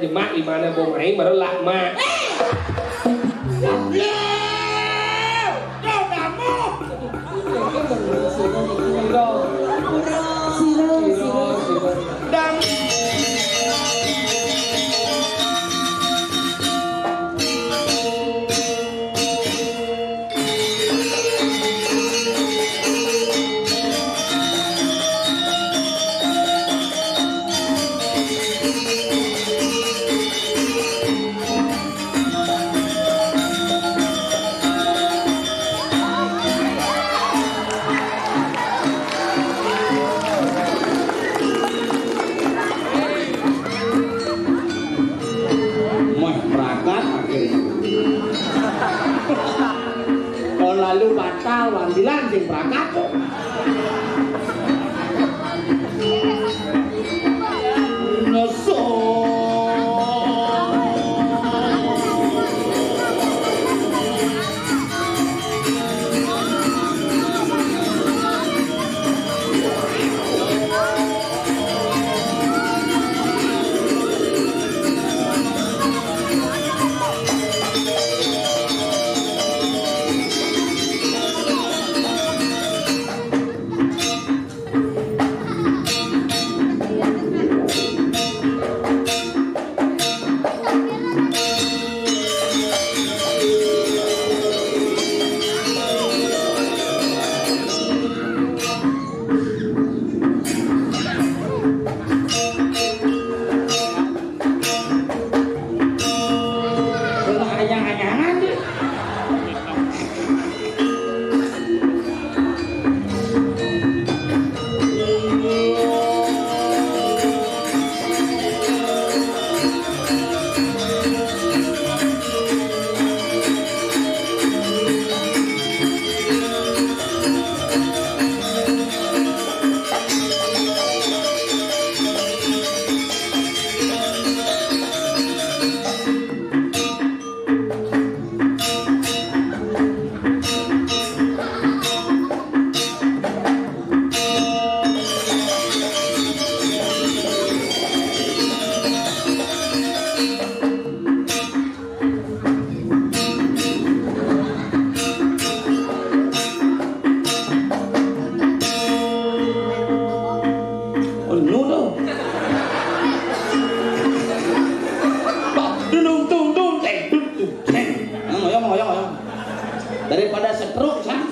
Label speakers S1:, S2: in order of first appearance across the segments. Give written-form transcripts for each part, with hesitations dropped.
S1: jemak di mana bomai merelak mak.
S2: Lalu batal wandilan sing prakat daripada setruk kan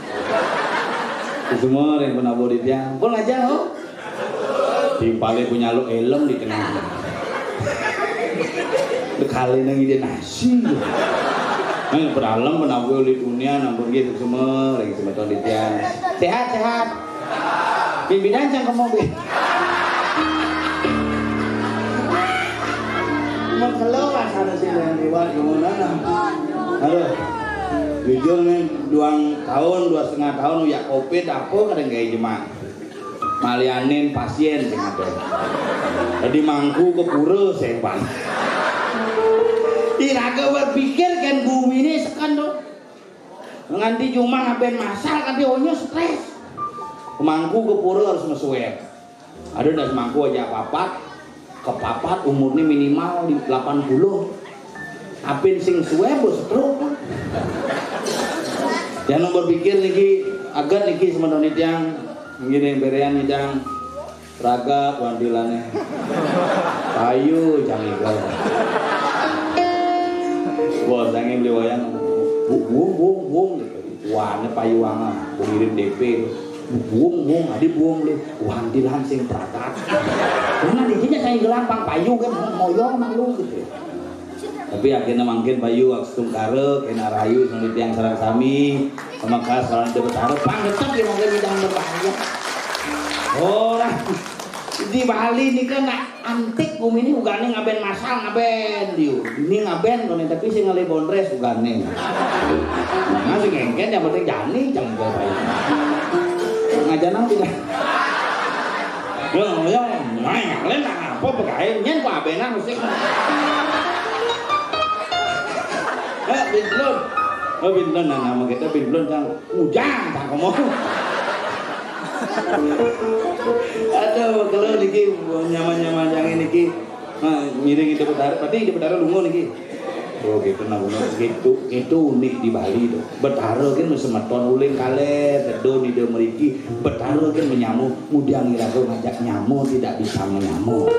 S2: semua yang pernah bodit yang pun aja oh timpalnya punya lo elem di tengah dekali nang ide nasi nang beralam pernah di dunia nampun gitu semua lagi semua tahun dia sehat pimpinan jangan mobil mau keluar sana sini yang lewat gimana aduh jujur nih 2 tahun 2,5 tahun ya covid apa kadang kayak jemaah malianin pasien sing ada jadi mangku ke pura sing pan iraga berpikir kan bumi ini sekan tuh nganti cuma ngapain masal kan onyo stres mangku ke pura harus mesuet ada das mangku aja kepapat umurnya minimal di 80 apin sing suwe bos stroke jangan berpikir niki agar niki semenit yang gini berean hidang raga wandilannya kayu jangan ikut bos jangan beli wayang buang warna payu wangan pengirim DP buang adi buang lu wandilan sing prakat karena di sini saya gelampang payu kan moyong malu gitu tapi akhirnya mungkin Bayu aksung kare kena rayu sama yang sarang sami sama kas orang dapat harap pangetep ya mungkin bidang berbahaya oh lah di Bali ini kan antik bumi ini ugane ngaben masal ngaben diu ini ngaben kone tapi sing ngale bondres ugane nah sing engken yang penting jani jangan bae bae ngajanang tidak yo ngalen apa pagae nyen ku abenan musik Bintlon nama kita Bintlon kan ujang tak ngomong aduh kalau niki nyaman yang ini ki Nah, miring ide betara, berarti ide betara lungo niki. Oh gitu nah gitu unik di Bali itu. Betara kan semeton uling kalih tedo di mriki. Betara kan menyamu mudiang iraga ngajak nyamu tidak bisa menyamu.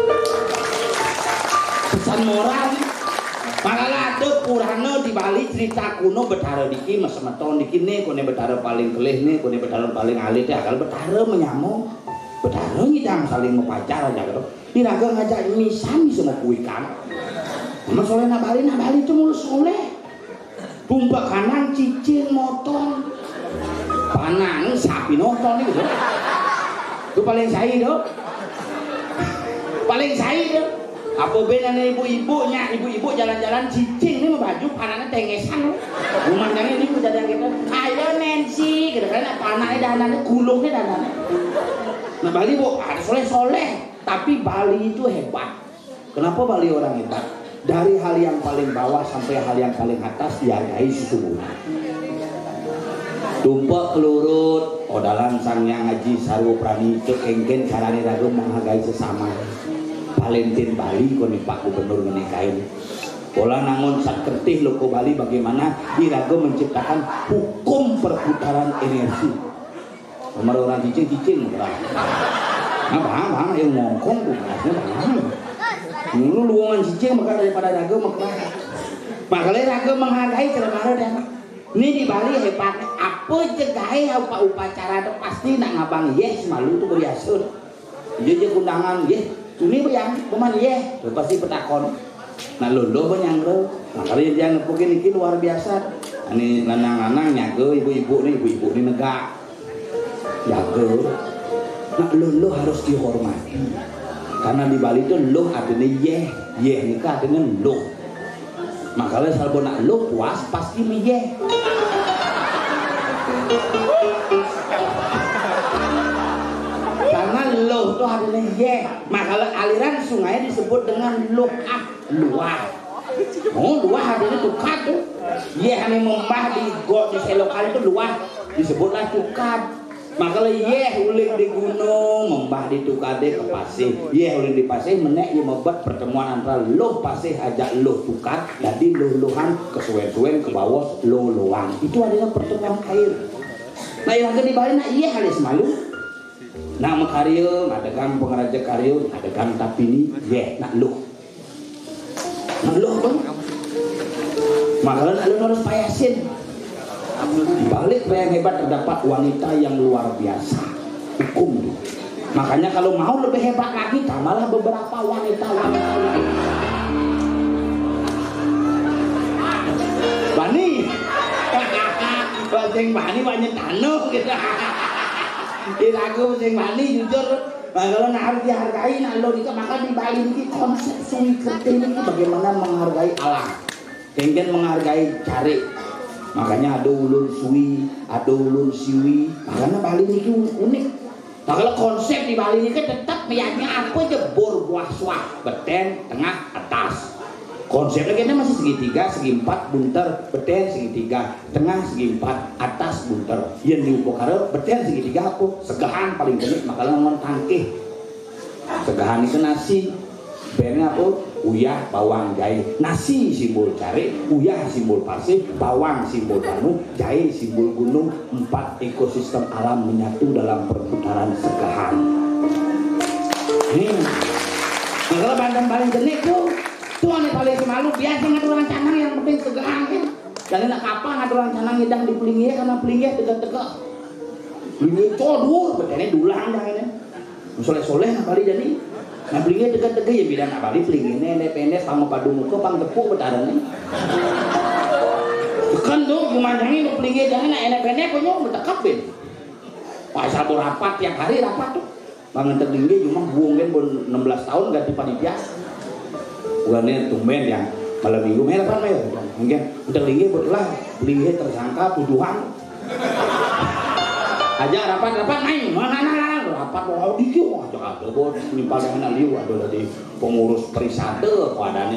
S2: Pesan moral malah ada purana di Bali cerita kuno betara diki semeton diki nih kone betara paling kelih nih kone betara paling alit ya kalau betara menyamu betara ngidang saling mepacar aja gitu. Iraga ngajak misami sama kuikan. Mas soleh nak Bali itu mulus soleh. Tumbak kanan cicing motor. Panang sapi nonton itu. Itu paling saya itu. Paling saya itu. Apa bedanya ibu-ibunya? Ibu-ibu jalan-jalan cicing ini baju panangnya tengesan. Rumahnya ini kejadian gitu. Ayo Nancy, kira-kira panangnya dananya gulungnya dananya. Nah Bali bu, ada soleh-soleh. Tapi Bali itu hebat. Kenapa Bali orang hebat? Dari hal yang paling bawah sampai hal yang paling atas dihargai sesungguhnya. Tumpek kelurut, odalan sangnya ngaji sarwo prani kengken carane ragu menghargai sesama. Valentin Bali koni Pak Gubernur menikahin. Pola nangon sak kertih loko Bali bagaimana irago menciptakan hukum perputaran energi. Nomor orang cicing berapa? Bang yang ngongkong tuh bang. Lu luangan cicing maka daripada raga makanya raga menghargai celana dan ini di Bali hebat apa jegai upacara itu pasti nak ngabang yes malu tuh beriasun dia undangan yes ini yang peman yes pasti petakon nah lolo benyangro makanya dia ngepukin ini luar biasa ini lanang-lanang nyaga ibu-ibu nih negak jaga nah lolo harus dihormati. Karena di Bali itu loh artinya yeh nikah artinya loh. Makanya kalau nak loh puas pasti miyeh. Karena loh itu artinya yeh. Makanya aliran sungai disebut dengan luah. Oh luah artinya tukat tuh. Yeh yang membah di selokan itu luah disebutlah tukat. Makanya yeh uling di gunung membah di tukade ke pasih yeh uling di pasih menek yang membuat pertemuan antara loh pasih ajak loh tukat jadi loh-lohan kesuwen-suwen ke bawah loh-lohan itu adalah pertemuan air. Nah yang di Bali nah yeh halis malu nah makaryo ngadegan pengeraja karyo ngadegan tapi ini yeh nak loh tuh makanya lu harus payasin. Di balik yang hebat terdapat wanita yang luar biasa hukum tuh. Makanya kalau mau lebih hebat lagi tambahlah beberapa wanita lain. Bani Bani banyak tanuh gitu. Di lagu sing Bani jujur kalau harus dihargai nah lo maka di Bali ini konsep suwi kerti ini bagaimana menghargai alam. Kemudian menghargai cari. Makanya ada ulun suwi, ada ulun siwi. Makanya Bali ini unik. Nah kalau konsep di Bali ini tetap meyakini apa aja bor buah swah, beten, tengah, atas. Konsepnya kita masih segitiga, segi empat, bunter, beten, segitiga, tengah, segi empat, atas, bunter. Yang di Upokara, beten, segitiga apa? Segahan paling banyak, makanya ngomong tangkih. Segahan itu nasi. Bennya apa? Uyah bawang jahe. Nasi simbol cari, uyah simbol pasir, bawang simbol tanu, jahe simbol gunung. 4 ekosistem alam menyatu dalam perputaran segahan. Nah kalau bandang paling jenik tuh aneh paling semalu biasa ngatur orang canang yang penting segahan kan. Dan nak kapal ngatur orang canang ngidang di pelingnya karena pelingnya tegak-tegak. Pelingnya codur, betulnya dulang jangan. Soleh-soleh nak kali jadi. Nah pelingnya tegak-tegak ya bilang nak kali pelingnya pendek sama padu muka pang tepuk betarannya. Kan tuh gimana pelingnya jangan nak pendek punya bertekap ben. Pasal tuh rapat tiap hari rapat tuh. Bangun tertinggi cuma buangin 16 tahun ganti panitia. Bukannya tumben yang malam minggu merah apa ya? Mungkin tertinggi betulah pelingnya tersangka tuduhan. Aja rapat main mana rapat mau dikit aja ada bos nimpal dengan liu ada di pengurus perisade ada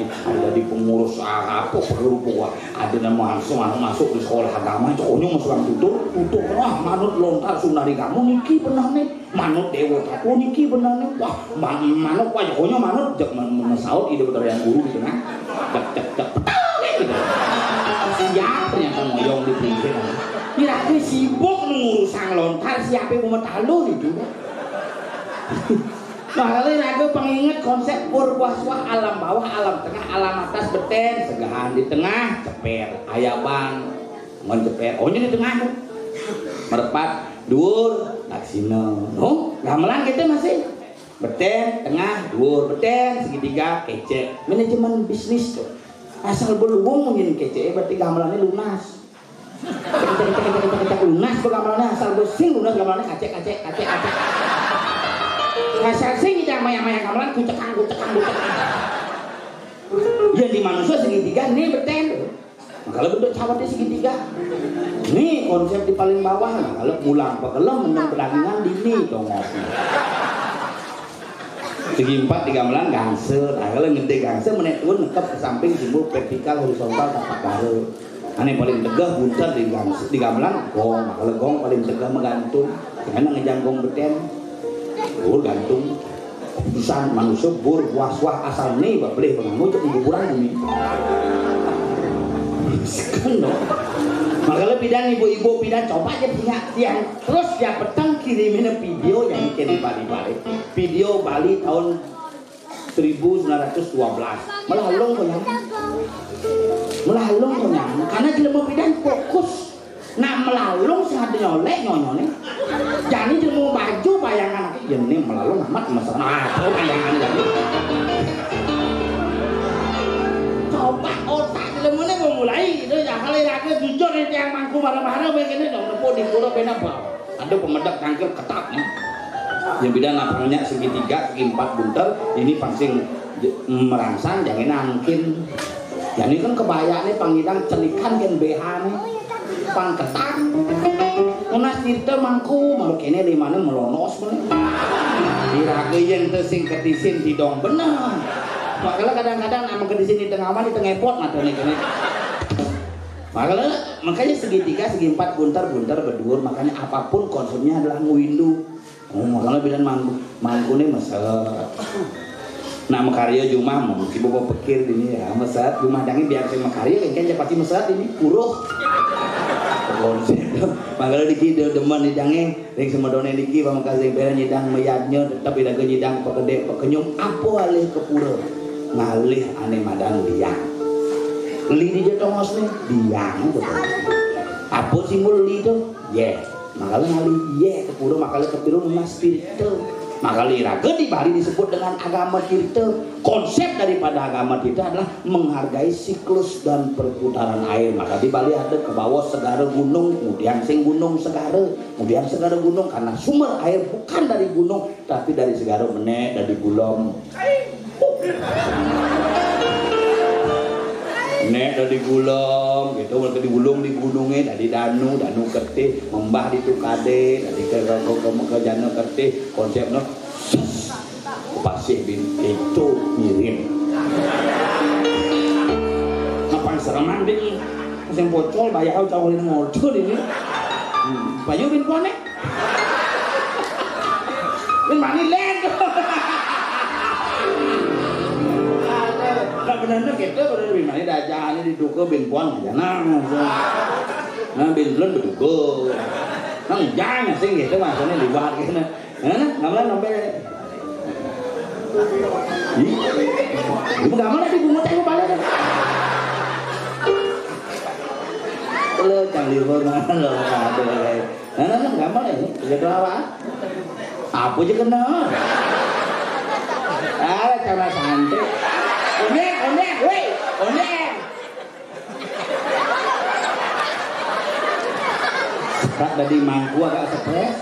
S2: di pengurus apa perlu ada nama masuk di sekolah agama coknya masuk tutup wah manut lontar sunari kamu niki benar nih manut dewa aku niki benar nih wah manut wah coknya manut jek mesaut ide betul yang guru gitu kan cek gitu siapa yang ngoyong di pinggir kira-kira sibuk ngurusan lontar siapa yang mau talu itu makanya aku pengingat konsep purwaswa alam bawah alam tengah alam atas beten segahan di tengah ceper ayaban menceper oh ini di tengah merepat dur laksina no gamelan gitu masih beten tengah dur beten segitiga kece manajemen bisnis tuh asal berhubung mungkin kece berarti gamelannya lunas lunas gamelannya asal bersing lunas gamelannya kacek asal sing kita maya gamelan kucekang ya di manusia segitiga nih beten kalau bentuk cawatnya segitiga nih konsep di paling bawah kalau pulang pekelem menang perdagangan dini dong segi 4 di gamelan gangse kalau ngede gangse menek turun nekep ke samping simbol vertikal horizontal tapak garu aneh paling tegah buntar di gamelan gong kalau gong paling tegah menggantung karena ngejanggong beten gantung keputusan manusia waswah asal nih boleh pengamu untuk kuburan ini kan dong makanya pidan ibu-ibu pidan coba aja punya tiang terus ya petang kirimin video yang bikin di Bali video Bali tahun 1912 melalung karena jelema pidan fokus nak melalung sangat nyolek nyonyone jadi jelema baju bayangan ini melalung amat masalah bayangan jadi coba otak jelemane memulai itu ya kali raga jujur itu yang mangku marah-marah begini dong nepo di pulau bena bawah ada pemedak tangkil ketatnya yang beda lapangnya segitiga segi 4 buntel ini pangsing merangsang jangan angkin ya ini kan kebayaknya panggidang celikan kan BH nih pang ketat unas dirte mangku malu kene limane melonos mana diraga yang tersing ketisin di dong bener makanya kadang-kadang emang ketisin di tengah awan di tengah pot mata nih kene makanya segitiga segi 4 buntar berdur makanya apapun konsumnya adalah nguindu makanya bilang mangku nih meset nah makarya jumah mungkin bawa pikir ini ya meset jumah dangin biar saya makarya kan pasti meset ini kuruh konsep makanya diki demen didangnya yang semedone diki pamakasih bela nyidang mayatnya tetap tidak nyidang pekede pekenyum apa alih ke pura ngalih aneh madang liang li di jatongos nih liang betul apa simbol li itu makanya ngalih ke pura makanya kepiru nama spiritual makanya raga di Bali disebut dengan agama kita konsep daripada agama kita adalah menghargai siklus dan perputaran air maka di Bali ada ke bawah segara gunung kemudian sing gunung segara kemudian segara gunung karena sumber air bukan dari gunung tapi dari segara menek dari gulom nek dari gulung gitu waktu di gulung di gunungnya dari danu kerti membah di tukade dari ke jana kerti konsepnya pasih bin itu mirim apa sereman deh yang bocol bayar jauh ini ngocol ini bayu bin kuane bin mani len benar-benar gitu benar bin mana dajahannya diduga bin puan aja nah bin belum berduga nah jangan sih gitu maksudnya dibuat gitu nah ngambil ibu gak mana ibu mau tengok balik lo canggih banget lo nah gak mana ini jadi apa apa aja kena cara santai Onek, weh, onek. Sekat dari mangku agak stres.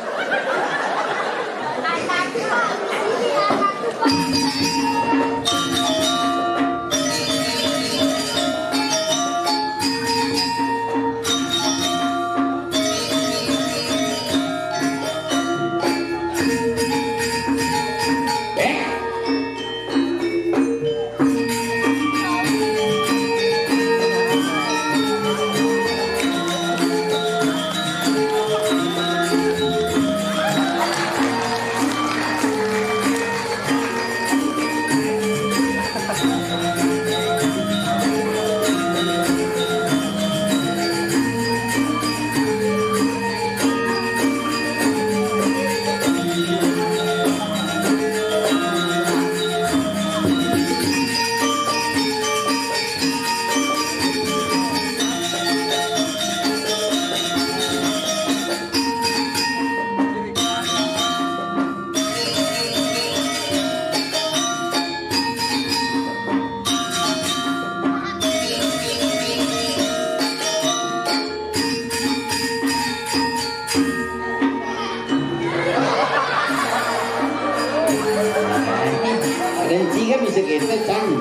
S2: Renci kan bisa kita cang.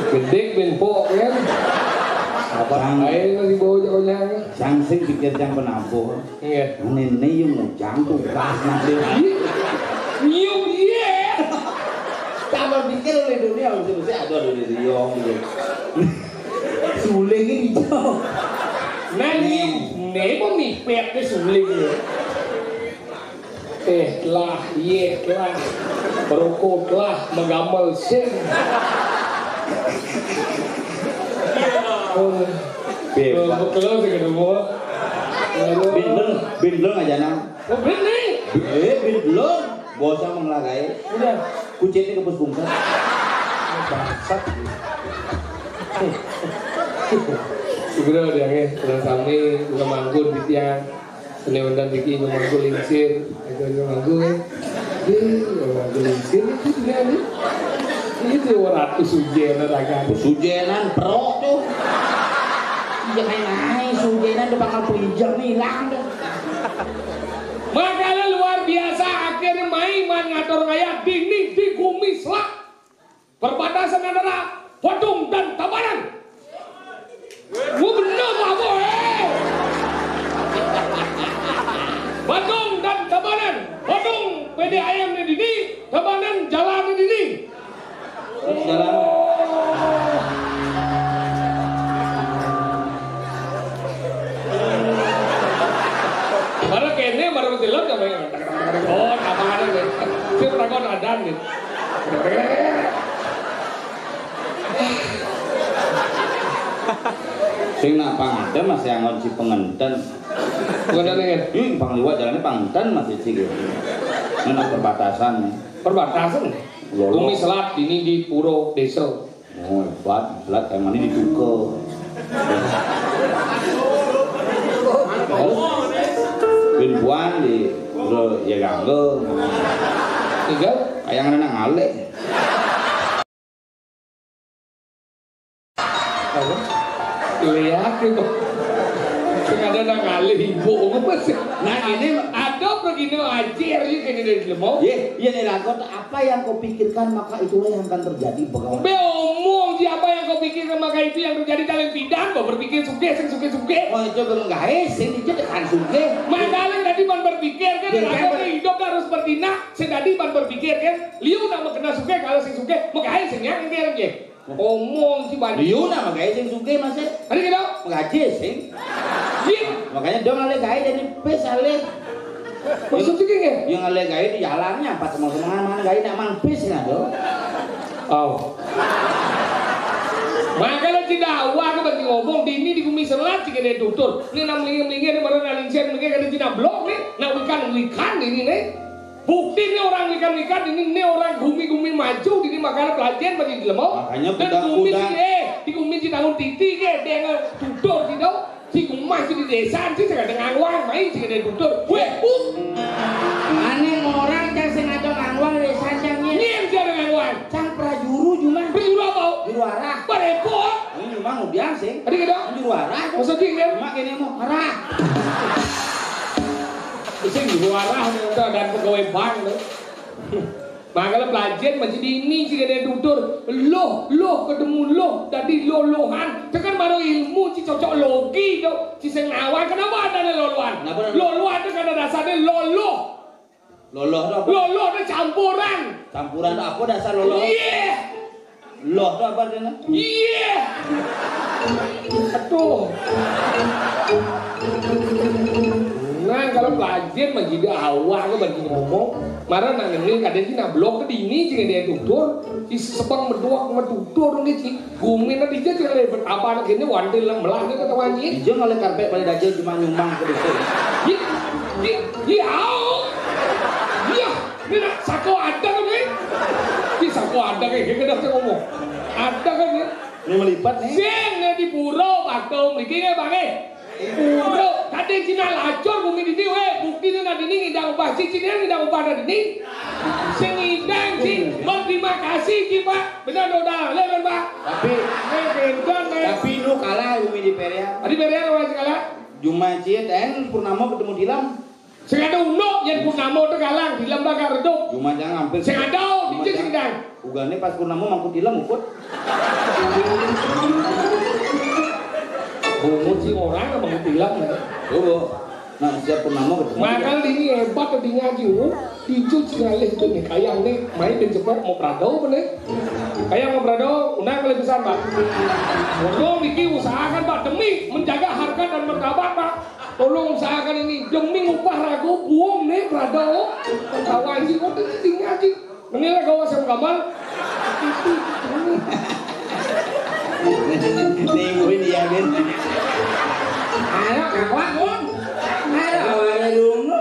S1: Gendek ben pok kan. Apa ae lagi bawa jagonya.
S2: Sang sing pikir jang penampuh.
S1: Iya.
S2: Nene yung mujang tugas nanti.
S1: Niu iya.
S2: Tambah pikir oleh dunia mesti ada di riong gitu. Suling ini hijau.
S1: Nah niu, nebo mipet ke suling ya. Lah, iya lah. Berukut lah, menggamal sen.
S2: Bebas.
S1: Kalau sih kedua.
S2: Bindeng aja nang.
S1: Oh bener.
S2: Bindeng. Bosang mengelagai.
S1: Udah.
S2: Kucingnya kepus bungkas.
S1: Bangsat. Segera dia nge, sedang sami juga manggun di tiang. Seni undang diki manggun lingsir, itu manggun ya. Manggun lingsir itu dia nih. Itu ratu sujenan agak.
S2: Sujenan perok tuh. Iya kayak sujenan udah bakal pinjam hilang dah.
S1: Makanya luar biasa akhirnya Maiman ngatur kayak dinding dikumis lah. Perbatasan adalah Wadung dan Tabanan. Gua bener gak boy? Wadung dan Tabanan. Wadung PD ayamnya dini, Tabanan jalannya dini.
S2: Jalan.
S1: Baru kene baru telur gak main. Oh, Tabanan deh. Saya pernah kau adan nih.
S2: Sing nak pangadan masih angon si pengenten.
S1: Penganten kan?
S2: Pangliwat jalannya pangenten masih sih gitu. Ini perbatasan.
S1: Perbatasan. Bumi Selat ini di Puro Desa.
S2: Oh, hebat. Selat emang ini dituke. Binbuan di Puro ya ganggu.
S1: Tiga.
S2: Kayangan nang alek.
S1: Lihat itu. Ada nang kali ibu apa sih?
S2: Nah ini
S1: Ada begini ajar sih kayak gini lemau.
S2: iya nih Ragot, apa yang kau pikirkan maka itulah yang akan terjadi bagaimana?
S1: Be omong siapa yang kau pikirkan maka itu yang terjadi kalian bidang kau berpikir suge sing suge.
S2: Oh itu gawe sing dijadikan suge.
S1: Makanya tadi ban berpikir kan aku hidup harus seperti nak. Sing tadi ban berpikir kan liu nak kena suge kalau sing suge makae sing yang ngerti. Omong si ban.
S2: Liu nak gawe sing suge Mas.
S1: Ada gitu?
S2: Gaji sing.
S1: Iya.
S2: Makanya dong ale gawe dari pes ale.
S1: Maksudnya gini?
S2: Yang ale gawe di jalannya pas semang-semangan mana gawe nak mang pes nggak dong?
S1: Oh. Makanya tidak awak ke bagi ngomong di ini di bumi selat jika dia tutur. Ini nam lingi ini baru nalincen mungkin kada tidak blok nih. Nak ikan ini nih. Bukti ini orang ikan ini orang gumi maju ini makanya pelajaran bagi lemau.
S2: Makanya
S1: dan gumi di gumi di tahun titi ke dia nggak tutur tidak. Si gumai di desa sih saya dengan ngawang main jika dia tutur. Weh,
S2: aneh orang yang sengaja ngawang desa cangnya.
S1: Nyem dia dengan ngawang.
S2: Cang prajuru cuma.
S1: Prajuru apa?
S2: Juru arah.
S1: Berepot.
S2: Ini cuma ngubiang sih.
S1: Tadi kita.
S2: Juru arah.
S1: Maksudnya kan?
S2: Mak ini mau arah.
S1: Itu juru arah dan pegawai bank tuh. Makanya pelajaran masih di ini jika dia tutur loh ketemu loh tadi lohan itu kan baru ilmu si cocok logi tuh si sengawan kenapa ada lolohan lolohan itu karena dasarnya loloh itu campuran
S2: apa dasar loloh
S1: iya
S2: loh itu apa artinya
S1: iya aduh nah kalau pelajaran masih di awal ke bagi ngomong marah nang ini kadang sih blok ke dini jika dia tutur si sepang berdua tutur nih si gumin nanti dia jika lebar apa anak ini wantil lah melahnya kata wanyi
S2: dia ngale karpet pada dajal cuma nyumbang ke desa
S1: iya ini nak sako ada kan nih si sako ada kayak gini dah saya ngomong ada kan nih
S2: ini melipat nih
S1: sing di pura bakal bikinnya bang Puro, kadang Cina lacor bumi di sini, bukti itu nanti ini ngidang upah, si Cina ngidang upah nanti ini, sengidang sih, terima kasih sih Pak, benar udah, lebar Pak.
S2: Tapi lu kalah bumi di Peria.
S1: Di Peria lu masih kalah.
S2: Juma Ciet dan Purnamo ketemu Dilam.
S1: Sengada uno yang Purnamo itu kalah, Dilam bakar redup.
S2: Juma jangan hampir.
S1: Sengada, itu sengidang.
S2: Ugane pas Purnamo mangkut Dilam ukut.
S1: Bungut sih orang emang bilang ya.
S2: Nah setiap Purnamo ketemu.
S1: Makanya ini hebat tadi ngaji, hijau sekali itu nih kayak nih main dan cepat mau prado apa nih? Kayak mau prado, undang lebih besar Pak. Tolong Niki usahakan Pak demi menjaga harga dan martabat Pak. Tolong usahakan ini demi upah ragu buang nih prado. Kawan sih kok tinggi ngaji. Menilai kawan sama kamal.
S2: Nungguin dia Ben.
S1: Ayo kawan pun.
S2: Ayo awalnya dulu.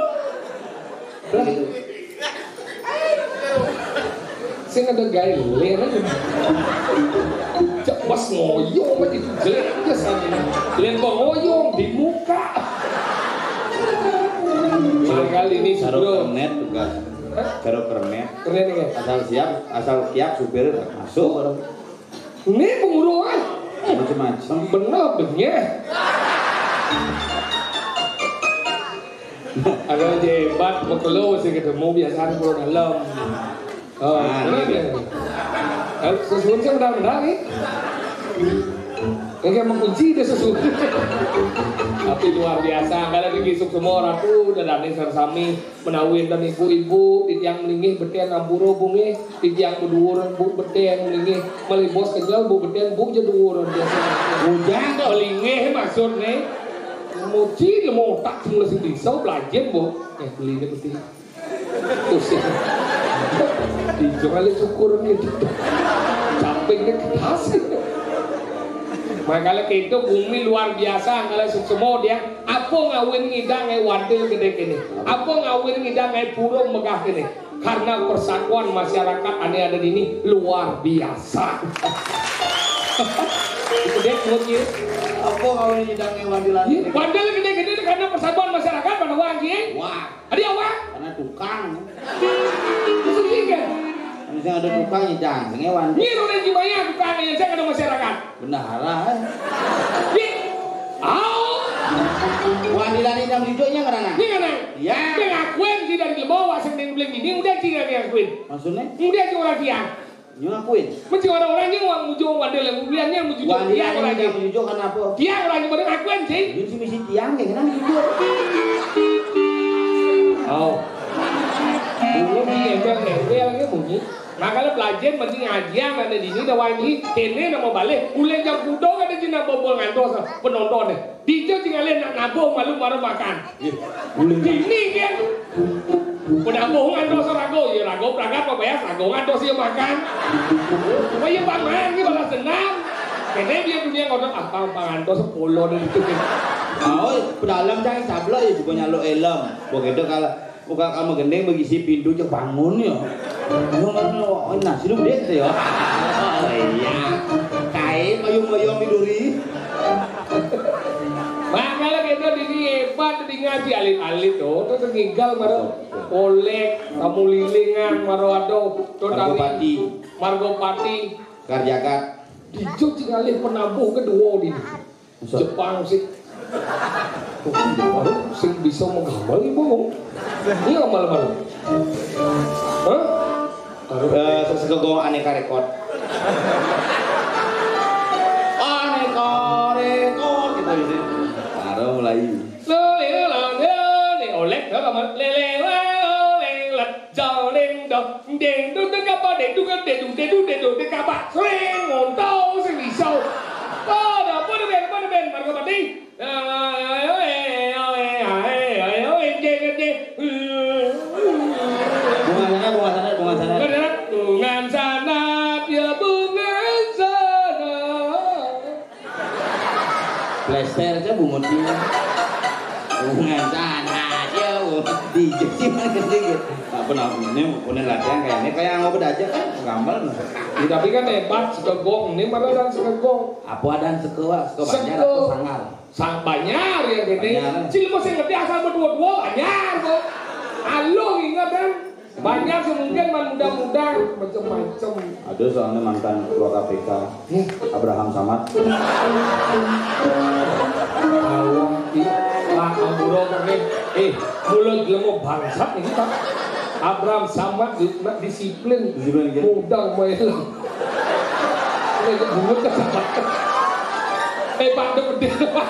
S1: Saya ada gaya ler aja. Cak pas ngoyong aja jelek aja sana. Len ngoyong di muka. Kali ini
S2: Saruh kernet tugas. Saruh kernet.
S1: Keren ya.
S2: Asal siap supir masuk orang.
S1: Ini penguruan.
S2: Macam-macam.
S1: Bener. Ada jebat bekelo sih ketemu biasanya pulau dalam. Oh, sesuatu yang benar-benar nih. Kayak mengunci dia sesuatu. Tapi luar biasa. Kalau digisuk semua orang tuh udah dari sami menawin dan ibu-ibu yang melingih betian ampuro bungi yang berdua bu betian melingih melibos kenyal bu betian bu jedur biasa. Ujang melingih maksudnya. Moci mau tak semula sing risau belajar bu. Beli dia putih. Pusing. Dijual syukur nih. Sampingnya kertas. Makanya itu bumi luar biasa kalau semua dia apa ngawin ngidang wadil gede kini apa ngawin ngidang puro megah kini karena persatuan masyarakat aneh ada di ini luar biasa. Itu dia kemudian
S2: apa ngawin ngidang wadil
S1: wadil gede-gede karena persatuan masyarakat pada wangi
S2: wah
S1: ada apa
S2: karena tukang
S1: itu juga
S2: misalnya ada tukang nyidang ngewan
S1: nyiru dan jiwanya tukang yang saya ada masyarakat
S2: bendahara
S1: Au!
S2: Wadilan ini hijaunya ngerana.
S1: Ini kan?
S2: Ya.
S1: Dia ngakuin sih dari lembawa sendiri beli ini udah sih dia ngakuin.
S2: Maksudnya?
S1: Udah sih orang tiang.
S2: Dia ngakuin.
S1: Mesti orang-orang yang mau muncul wadil yang beliannya muncul
S2: Wadilan ini yang hijau kenapa?
S1: Tiang orang yang pada ngakuin sih.
S2: Ini sih misi tiang kayak gimana hijau?
S1: Oh. Bunyi embel lagi bunyi. Makanya belajar mesti ngajian ada di sini dah wangi. Kene nak mau balik. Uleng jam kudo ada di nak bobol ngantos penonton deh. Dijau tinggal nak nabung malu baru makan. Ini dia. Penabung ngantos rago ya rago berangkat apa ya rago ngantos dia makan. Supaya pangan ni balas senam. Kene dia dunia kodok apa ngantos polo dan itu.
S2: Oh, pedalam jangan sablok ya juga nyalo elem. Begitu kalau bukan kamu gendeng begisi pintu cek bangun ya. Oh, nasi lu dia ya. Oh iya. Kain mayung-mayung miduri.
S1: Makanya kita di sini hebat di ngaji alit-alit tuh, terus tinggal maro oleh kamu lilingan maro ado, Margopati,
S2: Karjakat.
S1: Dijok tinggalin penabuh kedua di Jepang sih. Baru sing bisa menggambar ibu. Iya gambar-gambar. Hah?
S2: Sesuatu aneka rekod. Aneka rekod gitu gitu. Baru mulai.
S1: Oleh đó là mình lê lê lật giàu lên đầu đèn đu đu các bạn đèn đu đèn các bạn xoay ngọn tàu sẽ bị sâu. Đó bữa bên mà các bạn đi.
S2: Bunga sana.
S1: Bungan sana dia bungan sana.
S2: Plester aja bungut dia. Bungan sana dia di Jepsi mana sedikit. Tak pernah ini latihan kayaknya kayak ngobrol aja kan gambar.
S1: Ya, tapi kan hebat sekegong ini mana dan sekegong.
S2: Apa dan sekewa banyak atau sangar?
S1: Sang banyak ya gini. Cili mau saya ngerti asal berdua-dua banyak kok. Halo ingat kan? Banyak semungkin muda-muda macam-macam.
S2: Ada soalnya mantan ketua KPK Abraham Samad.
S1: Pak Amburo kene mulut lemo bangsat ini Pak. Abraham Samad disiplin mudah melang. Ini bungut kesabat. Pak gede Pak.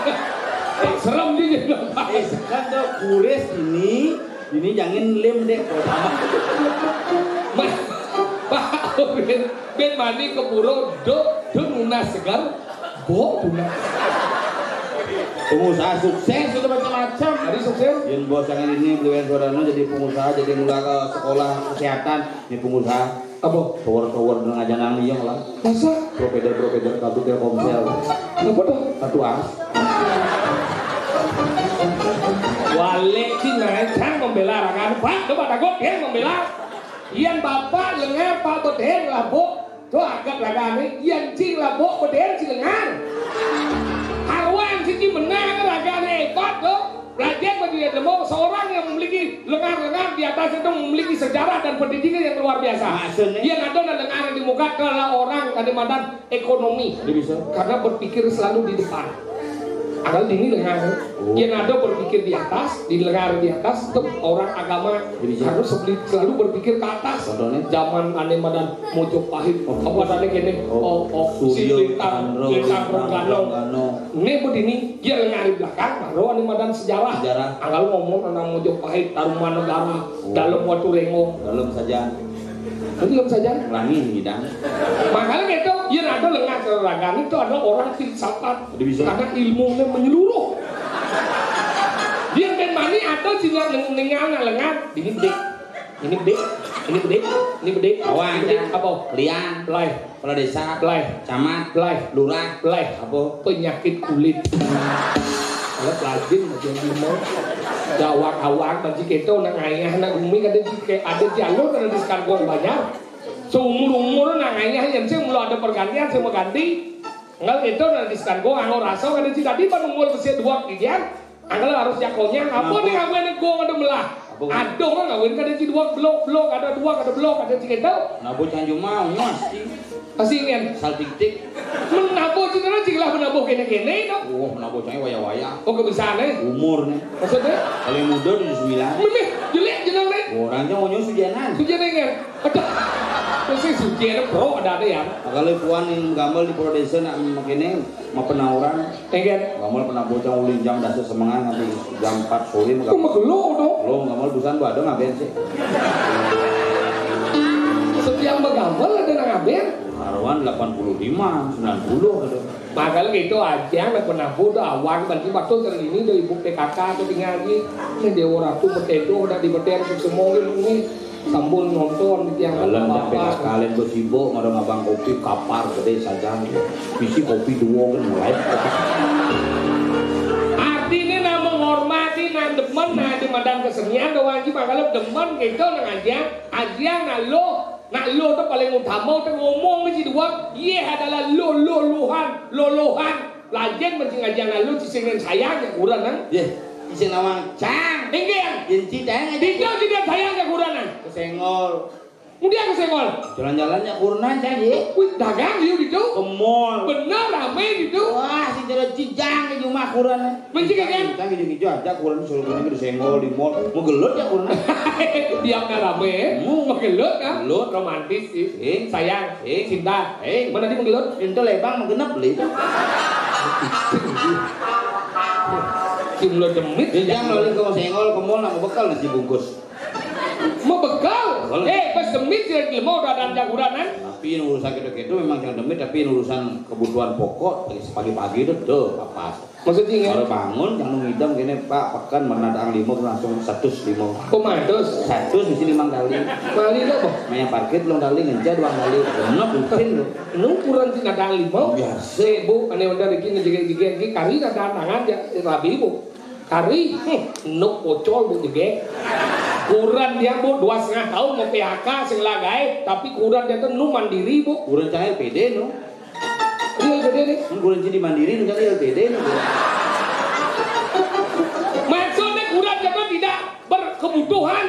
S1: Serem dia Pak.
S2: Kan tuh kuris ini jangan lem deh pertama.
S1: Pak ben mani keburu do nunas segar bo tunas.
S2: Pengusaha sukses sudah macam-macam.
S1: Hari sukses.
S2: Yang bos yang ini beliau saudara jadi pengusaha jadi mulai ke sekolah kesehatan ini pengusaha.
S1: Apa?
S2: Tower dengan ajaran yang lah.
S1: Masa?
S2: Provider kabut Telkomsel.
S1: Apa tuh?
S2: Satu as.
S1: Wale Cina sang membela rakan Pak, coba takut dia membela. Ian bapak lengar Pak beden labok, tuh agak ragane. Ian cing labok beden si lengar. Awan si menang ragane hebat tuh. Belajar bagi dia demo seorang yang memiliki lengar-lengar di atas itu memiliki sejarah dan pendidikan yang luar biasa. Dia ada dan lengar yang di muka kalau orang kadang-kadang ekonomi. Karena berpikir selalu di depan. Akal dini lengar, yang ada berpikir di atas, di lengar di atas, itu orang agama harus selalu berpikir ke atas. Zaman aneh madan Mojopahit, apa tadi kene, si Lintang Renggano, ini begini, dia lengar di belakang, baru aneh madan sejarah. Akal ngomong tentang Mojopahit, Tarumanegara, dalam Watu Rengo,
S2: dalam saja.
S1: Belum saja.
S2: Langit hidang.
S1: Makanya itu, yang ada lengan keragaman itu adalah orang filsafat karena ilmunya menyeluruh. Dia dan mani atau sila lengan ini bede.
S2: Awan
S1: apa?
S2: Liang,
S1: Belai,
S2: kepala desa,
S1: belai,
S2: camat,
S1: belai,
S2: lurah,
S1: belai,
S2: apa?
S1: Penyakit kulit. Kalau pelajin macam gimana? Jawak-awak macam itu nang ayah nang umi ada jalur karena di sekarang banyak. Seumur nang ayah yang sih mulai ada pergantian saya mau ganti. Enggak itu nang di sekarang anggo rasa kada sih tadi pan umur bersih dua kian. Anggal harus jakonya apa nih ngawin go ada melah. Aduh mah ngawin kada sih dua blok ada ada sih itu.
S2: Nabu canjung mau pasti.
S1: Pasti ingin
S2: saltik-tik.
S1: Menabu sih karena lah menabuh kene-kene dong.
S2: Wah, menabuh cai waya-waya.
S1: Oh kebisaannya?
S2: Umur nih.
S1: Maksudnya?
S2: Paling muda 79.
S1: Mimih, jelek jenang nih.
S2: Orangnya mau nyusu sujanan.
S1: Sujanan kan? Aduh. Masih sujanan bro ada ya.
S2: Kalau puan yang gambar di Pulau Desa nak makene mau penauran.
S1: Enggak.
S2: Gambar penabur jam ulin jam dasar semangat nanti jam 4 sore mau
S1: Kok magelo dong?
S2: lo gambar busan bu ada ngaben sih.
S1: Setiap magambal ada nang ngaben.
S2: Haruan 85, 90 ada.
S1: Makanya gitu aja nak penabur tuh awan bantu waktu kali ini dari ibu PKK atau tinggal ini Dewa Ratu Betedo udah di Beter semua ini sambung nonton di tiang
S2: Kalian
S1: apa
S2: sampai kalian bersibuk marang abang kopi kapar gede saja. Bisi kopi dua kan mulai.
S1: artinya nak menghormati nak demen nak di medan kesenian doang aja makanya demen gitu nang aja nak lo tuh paling utama tuh ngomong mesti dua ye adalah lolohan lajen mesti ngajian lo cisengin sayangnya kurang nang
S2: Ye, isi nawang cang.
S1: enggak
S2: Yen cideng aja.
S1: tidak sayangnya kurang nang
S2: Kesengol.
S1: kemudian kesenggol
S2: Jalan-jalannya kurunan cang ye.
S1: wih dagang dia gitu
S2: Ke mall.
S1: bener rame gitu
S2: Wah, si jalan cijang di rumah kurunan.
S1: Mesti kan?
S2: Cang hijau aja kurunan suruh kurunan ke senggol di mall. Mau gelut ya kurunan.
S1: diamnya rame menggelut kan
S2: Gelut.
S1: romantis sih sayang cinta mana dia menggelut
S2: Itu lebang mau genep beli.
S1: jumlah demit
S2: Jang loli ke senggol ke mall nak bekal nasi bungkus.
S1: mau bekal pas demit sih mau udah jaguran
S2: Tapi urusan gitu-gitu memang jangan demit, tapi urusan kebutuhan pokok pagi-pagi itu tuh apa?
S1: maksudnya
S2: Kalau bangun jangan ngidam gini Pak pekan menadang 5 langsung 105.
S1: komandos
S2: 100 mesti 5 kali.
S1: mali lo boh
S2: Main parkir belum kali ngejar 2 kali. Enak mungkin lo.
S1: lu kurang sih nadang 5
S2: Biasa.
S1: bu ane udah lagi ngejek kari nadang tangan ya rabi bu kari nuk pocol bu jege kurang dia bu 2,5 tahun mau PHK sing lagai tapi kurang dia tuh nu mandiri bu
S2: Kurang cahaya LPD no.
S1: real gede nih
S2: Kurang jadi mandiri no kan LPD no.
S1: maksudnya kurang dia tuh tidak berkebutuhan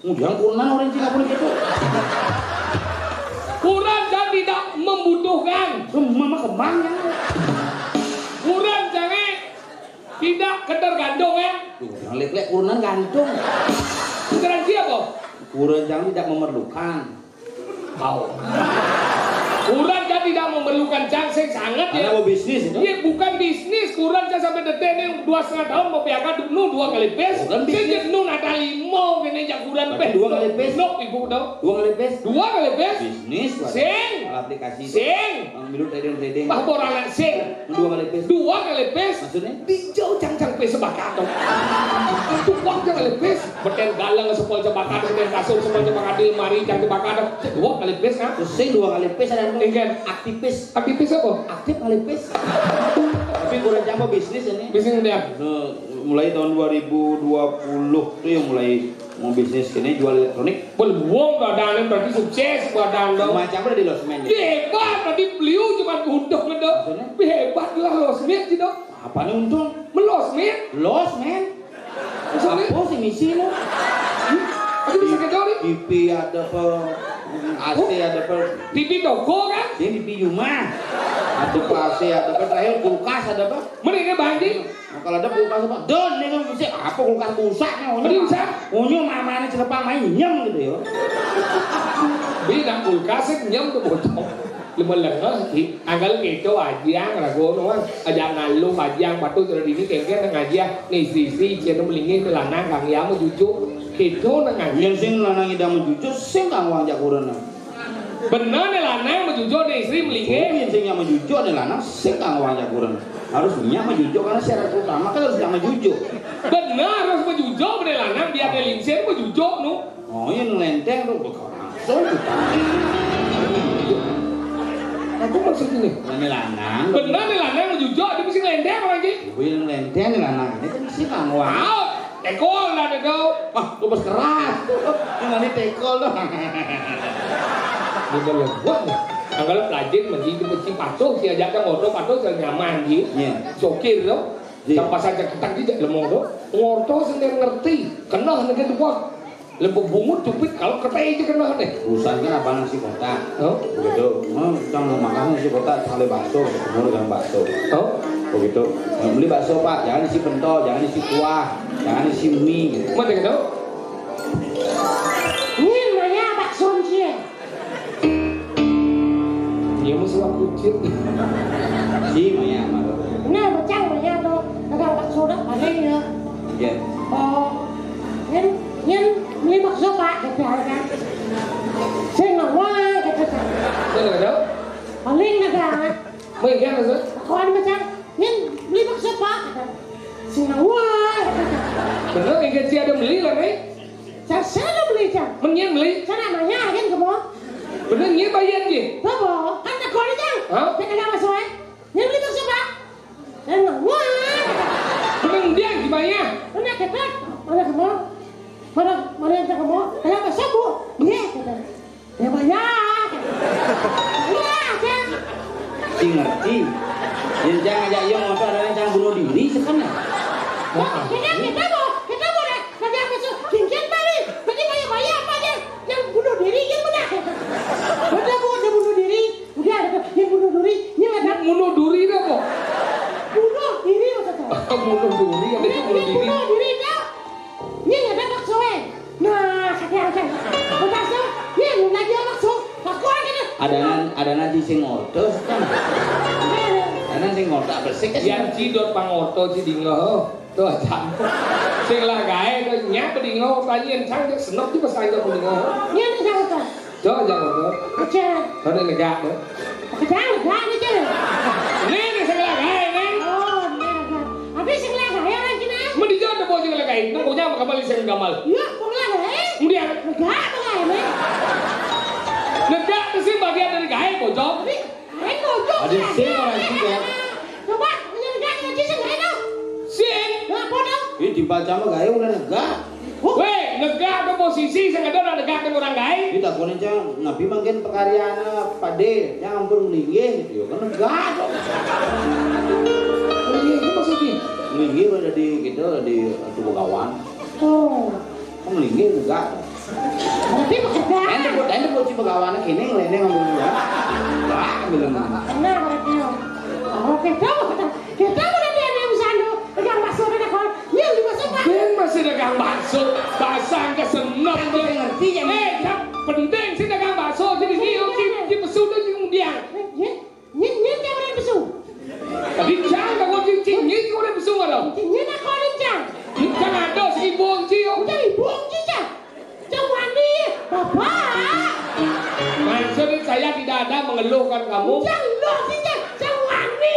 S2: Jangan kurunan orang Cina pun gitu.
S1: kurang dan tidak membutuhkan
S2: Mama kembang ya.
S1: kurang jangan tidak ketergantungan
S2: Tuh, jangan lek-lek kurunan gantung.
S1: sekarang siapa
S2: Kurang jangan tidak memerlukan.
S1: kau kurang dan tidak memerlukan jangseng sangat
S2: Karena
S1: ya
S2: mau bisnis itu.
S1: iya bukan bisnis kurang aja sampai detik ini 2,5 tahun mau PHK nu 2 kali pes
S2: Bukan bisnis.
S1: sejak nu ada 5 kene jak kurang
S2: Tapi 2 kali pes.
S1: no ibu tau
S2: 2 kali pes.
S1: 2 kali pes
S2: Bisnis.
S1: sing
S2: Aplikasi.
S1: sing
S2: Minum trading.
S1: bah borang anak sing
S2: 2 kali pes.
S1: 2 kali pes
S2: Maksudnya?
S1: dijauh cang-cang pes sebakat dong tukang cang kali pes beten galang sepol sebakat beten kasur sepol sebakat di lemari cang sebakat 2 kali pes kan
S2: Terus sing 2 kali pes ada
S1: Enggan.
S2: aktivis.
S1: aktivis apa?
S2: Aktif kali pes. Tapi kurang jampo bisnis ini.
S1: bisnis dia
S2: Mulai tahun 2020 tuh yang mulai mau bisnis ini jual elektronik.
S1: Belum badannya berarti sukses badan dong.
S2: Macam apa di losmen?
S1: Hebat tadi beliau cuma untung ngedok.
S2: Maksudnya?
S1: Hebat lah losmen sih dok.
S2: Apa nih untung?
S1: Melosmen.
S2: Losmen.
S1: Maksudnya?
S2: Apa sih misi lo?
S1: Aku bisa kedori.
S2: TV ada apa? AC ada apa?
S1: TV toko kan?
S2: Ini TV rumah. Ada apa AC ada apa? Terakhir kulkas ada apa?
S1: Mereka banjir.
S2: Nah, kalau ada kulkas apa? Don nih kan bisa apa kulkas rusaknya?
S1: Rusak?
S2: Unyu mamanya celepang main nyem gitu ya.
S1: Bina kulkasnya nyam tuh bocor. Lima lengan sih. Anggal gitu aja ngerago doang. Aja ngalu aja batu dari ini kengkeng ngaji nih sisi cina melingin ke lanang kang ya mau jujur. Gitu ngaji.
S2: Yang sing lanang idam jujur sing kang wang jakurana.
S1: Benar nih lanang mau jujur nih istri melingin.
S2: Yang sing yang jujur nih lanang sing kang wang jakurana. Harusnya jujur karena syarat utama kan harus yang jujur.
S1: Benar harus mau jujur bener lanang biar ada lingsir mau jujur nu.
S2: Oh ini lenteng tuh langsung kita.
S1: Aku maksud ini.
S2: Ini lanang.
S1: Benar nih lanang mau jujur dia mesti lendeng lagi.
S2: Ini lenteng nih lanang. Ini kan sih kang wang.
S1: Out. Tekol lah tekol.
S2: Wah, lu bos keras. Ini tekol dong.
S1: Dia lewat. Anggap pelajar mesti kita patuh si ajaknya ngotot patuh si nyaman gitu. Sokir dong. Tanpa saja kita tidak lemong dong. Ngotot sendiri ngerti. Kenal negara tua. Lempuk bungut cupit kalau ketei aja kena deh.
S2: Urusan kan apa nasi kotak.
S1: Oh,
S2: Begitu. Jangan makan nasi kotak sampai bakso, ketemu dengan bakso.
S1: oh,
S2: Begitu. Beli bakso Pak, jangan isi pentol, jangan isi kuah, jangan isi mie.
S1: mana gitu?
S3: Ini namanya bakso sih.
S1: Dia mesti waktu kucing.
S2: Si Maya malu.
S3: Nah, macam banyak tuh dagang bakso dah ada ya.
S2: Ya.
S3: Oh, nhân beli bakso Pak, kata kan. Saya nggak wah, kata kan.
S1: Mana gitu?
S3: Paling dagang.
S1: Main kan itu?
S3: Kau ada macam nhân beli bakso Pak, kata. Saya nggak wah, kata kan.
S1: Bener yang si ada beli lah nih.
S3: Saya dah beli kan.
S1: Menyen beli.
S3: Saya namanya kan kamu.
S1: Bener nyi bayar je.
S3: Bawa, kan tak kau ada kan?
S1: Hah?
S3: Saya kena bakso eh. Nhân beli bakso Pak. Saya nggak wah, kata.
S1: Bener dia gimana?
S3: Mana kata? Mana kamu? Mana yang kamu? Kalau bakso Bu. Iya, kata. Ya banyak. Iya, kan.
S2: Si ngerti. Yang jangan ajak yang motor ada yang jangan bunuh diri sekarang.
S3: Kita mau deh. Kerja bakso. Cincin tadi. Berarti banyak apa aja? Yang bunuh diri yang benar. Udah Bu, udah bunuh diri. Udah yang bunuh diri. Yang ada
S1: Bunuh duri dah kok.
S3: bunuh diri maksudnya.
S1: Bunuh duri ada yang bunuh diri.
S3: Bunuh diri dah. Yang ada bakso eh. Nah, sekian. Bakso. Yang lagi bakso. Aku
S2: Ada nanti sing ortos kan. Ada sing ortak bersih kan.
S1: Yang cidot pangoto cidingo. Tuh aja. Sing lah gae tuh nyak pedingo tanya sang dia senok di pas aja pedingo.
S3: Yang ada apa?
S1: Tuh aja kok.
S3: Kerja.
S1: Ada negak tuh.
S3: Kerja aja.
S1: Ini sing lah gae nih.
S3: Oh, ini. Habis sing lah ya orang Cina.
S1: Mending jangan ada bocah lah gae. Pokoknya kembali sing gamal.
S3: Iya, pokoknya eh.
S1: Kemudian
S3: Enggak, eh.
S1: negak itu sih bagian dari gae bocah.
S3: Ayo ngojok.
S2: Ada sing orang juga.
S3: Coba, negak ngaji sing ayo.
S1: Sing.
S3: Nah, bodoh.
S2: Ini dibaca mah gaya udah negak.
S1: Weh, negak ada posisi sing ada negak dengan orang gae.
S2: Kita konen cang nabi mangkin pekaryana pade yang ampun melinggih gitu kan negak.
S1: Oh iya, itu maksudnya.
S2: Melinggih udah di gitu di tubuh kawan.
S3: Oh.
S2: Kan melinggih negak.
S3: Berarti bekerja.
S2: Ente buat si pegawana kini ngelene ngomong ya. Wah, bilang.
S3: Benar berarti. Oke, coba kita udah dia bisa anu pegang bakso dan kau. Iya, di bakso Pak.
S1: Ben masih dagang bakso, basang kesenok dia.
S2: Ngerti ya?
S1: Tak penting sih dagang bakso jadi di pesu tu kemudian.
S3: Nyen kau udah besu.
S1: Tadi jangan kau cincin ni kau dah pesu ada.
S3: Nyen aku rencang.
S1: Jangan ada si buang cio.
S3: Udah ibu cica. Jangan ni, Bapak.
S1: Maksudnya saya tidak ada mengeluhkan kamu.
S3: Jangan lo cica. Jangan ni.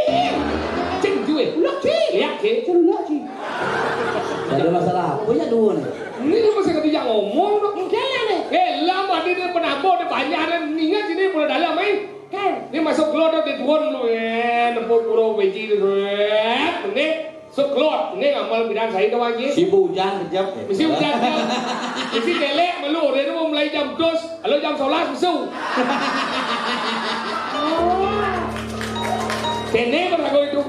S1: Cing juga.
S3: Lo ci.
S1: Lihat sih.
S3: Jangan lo ci.
S2: Ada masalah apa ya dulu?
S1: Ini masih ketika ngomong dong.
S3: Kalian ni.
S1: Lama dia penabur dia banyak dan ingat sini mulai dalam main.
S3: Kan.
S1: Ini masuk keluar dari tuan lu nempur puro biji tu. Ini sok keluar. Ini ngamal bidang saya tu lagi.
S2: Si bujang kejap.
S1: Mesti hujan. Mesti delek melu dia tu mulai jam 2, kalau jam 11 musuh.
S3: Oh.
S1: Kene berlagu itu.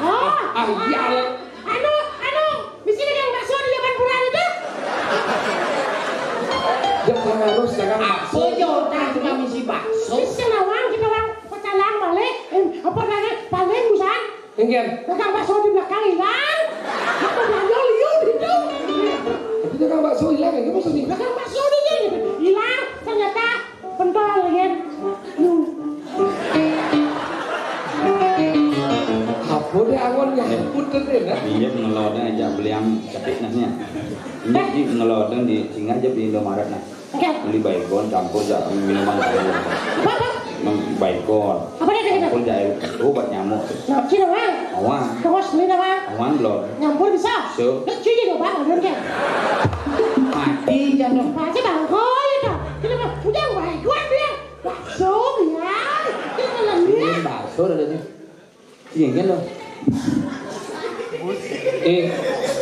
S3: Oh.
S1: Iya lah.
S3: Anu. Mesti dagang bakso di depan pura itu.
S1: Jangan harus dagang bakso.
S2: Apa jodoh cuma misi bakso?
S3: Mesti lawang kita orang pecalang balik. Apa namanya? Paling busan.
S1: Enggak.
S3: Dagang bakso di belakang hilang. Aku belanja liur itu.
S1: Tapi dagang bakso hilang ya maksudnya.
S3: Dagang bakso di sini hilang. Ternyata pentol kan.
S1: Apa dia angonnya? Puter dia nak.
S2: Iya ngelodnya aja beli yang ketik nasnya. Ini di ngelodnya di singa aja di Indomaret nah.
S3: Oke.
S2: Beli baygon campur aja minuman air.
S3: Apa?
S2: Baygon.
S3: Apa dia kata?
S2: Campur air obat nyamuk.
S3: Nah, sini bang.
S2: Awan.
S3: Terus ini bang.
S2: Awan belum.
S3: Nyampur bisa.
S2: So.
S3: Cuci dong bang. Ada kan?
S2: Mati jangan.
S3: Masih bang. Oh itu. Kita bang. Udah baik. Kuat dia. Bakso ya. Kita lagi.
S2: Ini bakso ada sih. Iya kan lo.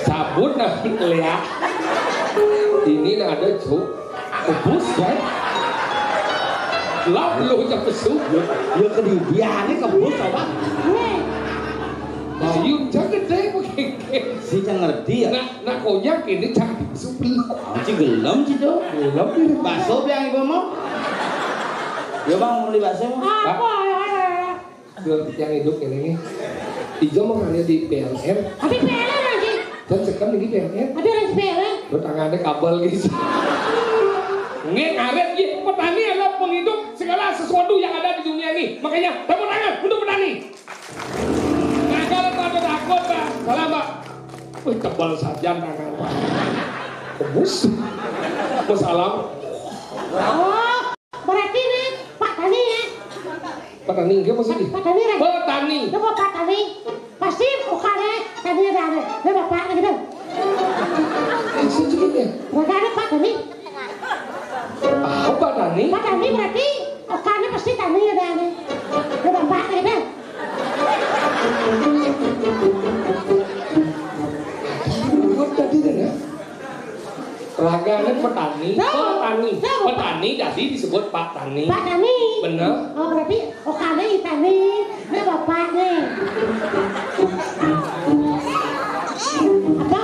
S1: Cabut nak lihat. Ini nak ada cuk. Kubus kan? Lap lu jam pesu.
S2: Ya kedidiannya kebus apa?
S3: Nih.
S1: Ayun jangan gede begini.
S2: Si jangan ngerti wedi ya.
S1: Nak koyak ini cak dibesuk belum.
S2: Ci gelem ci tuh.
S1: Belum ini.
S2: Bakso yang ibu mau. Ya bang mau beli bakso mau.
S3: Apa?
S1: Yang hidup ini. Ijo mau kerja di PLN.
S3: Tapi PLN lagi.
S1: Dan sekarang lagi PLN.
S3: Ada orang PLN.
S1: Lo tangannya kabel gitu. Ngaret ya, petani adalah penghidup segala sesuatu yang ada di dunia ini. Makanya tepuk tangan untuk petani. Nah kalau ada takut Pak, salah Pak. Wih tebal saja tangan Pak. Kebus. Masalah.
S3: Oh, berarti nih Pak Tani ya.
S1: Petani enggak maksudnya?
S3: Petani lagi.
S1: Petani.
S3: Coba Pak Tani. Pasti ukane tani ada. Dia bapak gitu.
S1: Sejujurnya.
S3: Enggak ada Pak Tani.
S1: Oh Petani?
S3: Pak Tani berarti ukane pasti tani ada. Dia bapak gitu.
S1: Kok tadi ya? Raganya petani, petani jadi disebut Pak Tani.
S3: Pak Tani.
S1: Bener?
S3: Oh berarti ukane tani. Dia bapak nih. Apa?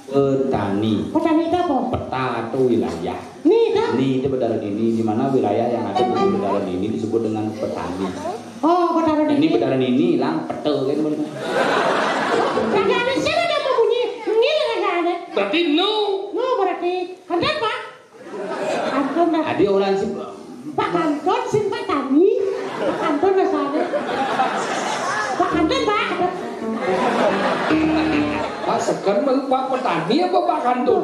S2: Petani.
S3: Petani itu apa?
S2: Peta itu wilayah.
S3: Nih kan?
S2: Ini itu bedaran ini di mana wilayah yang ada di bedaran ini disebut dengan petani.
S3: Oh, petani.
S2: Ini bedaran ini hilang petel kan bener.
S3: Kagak ada sih ada mau bunyi. Ngil kagak ada.
S1: Berarti no.
S3: No berarti kantor Pak. Kantor dah.
S2: Adi orang sih
S3: Pak kantor sih Pak Tani. Kantor dah sana. Pak kantor Pak.
S1: Pak sekarang mau Pak Petani apa Pak Kantun?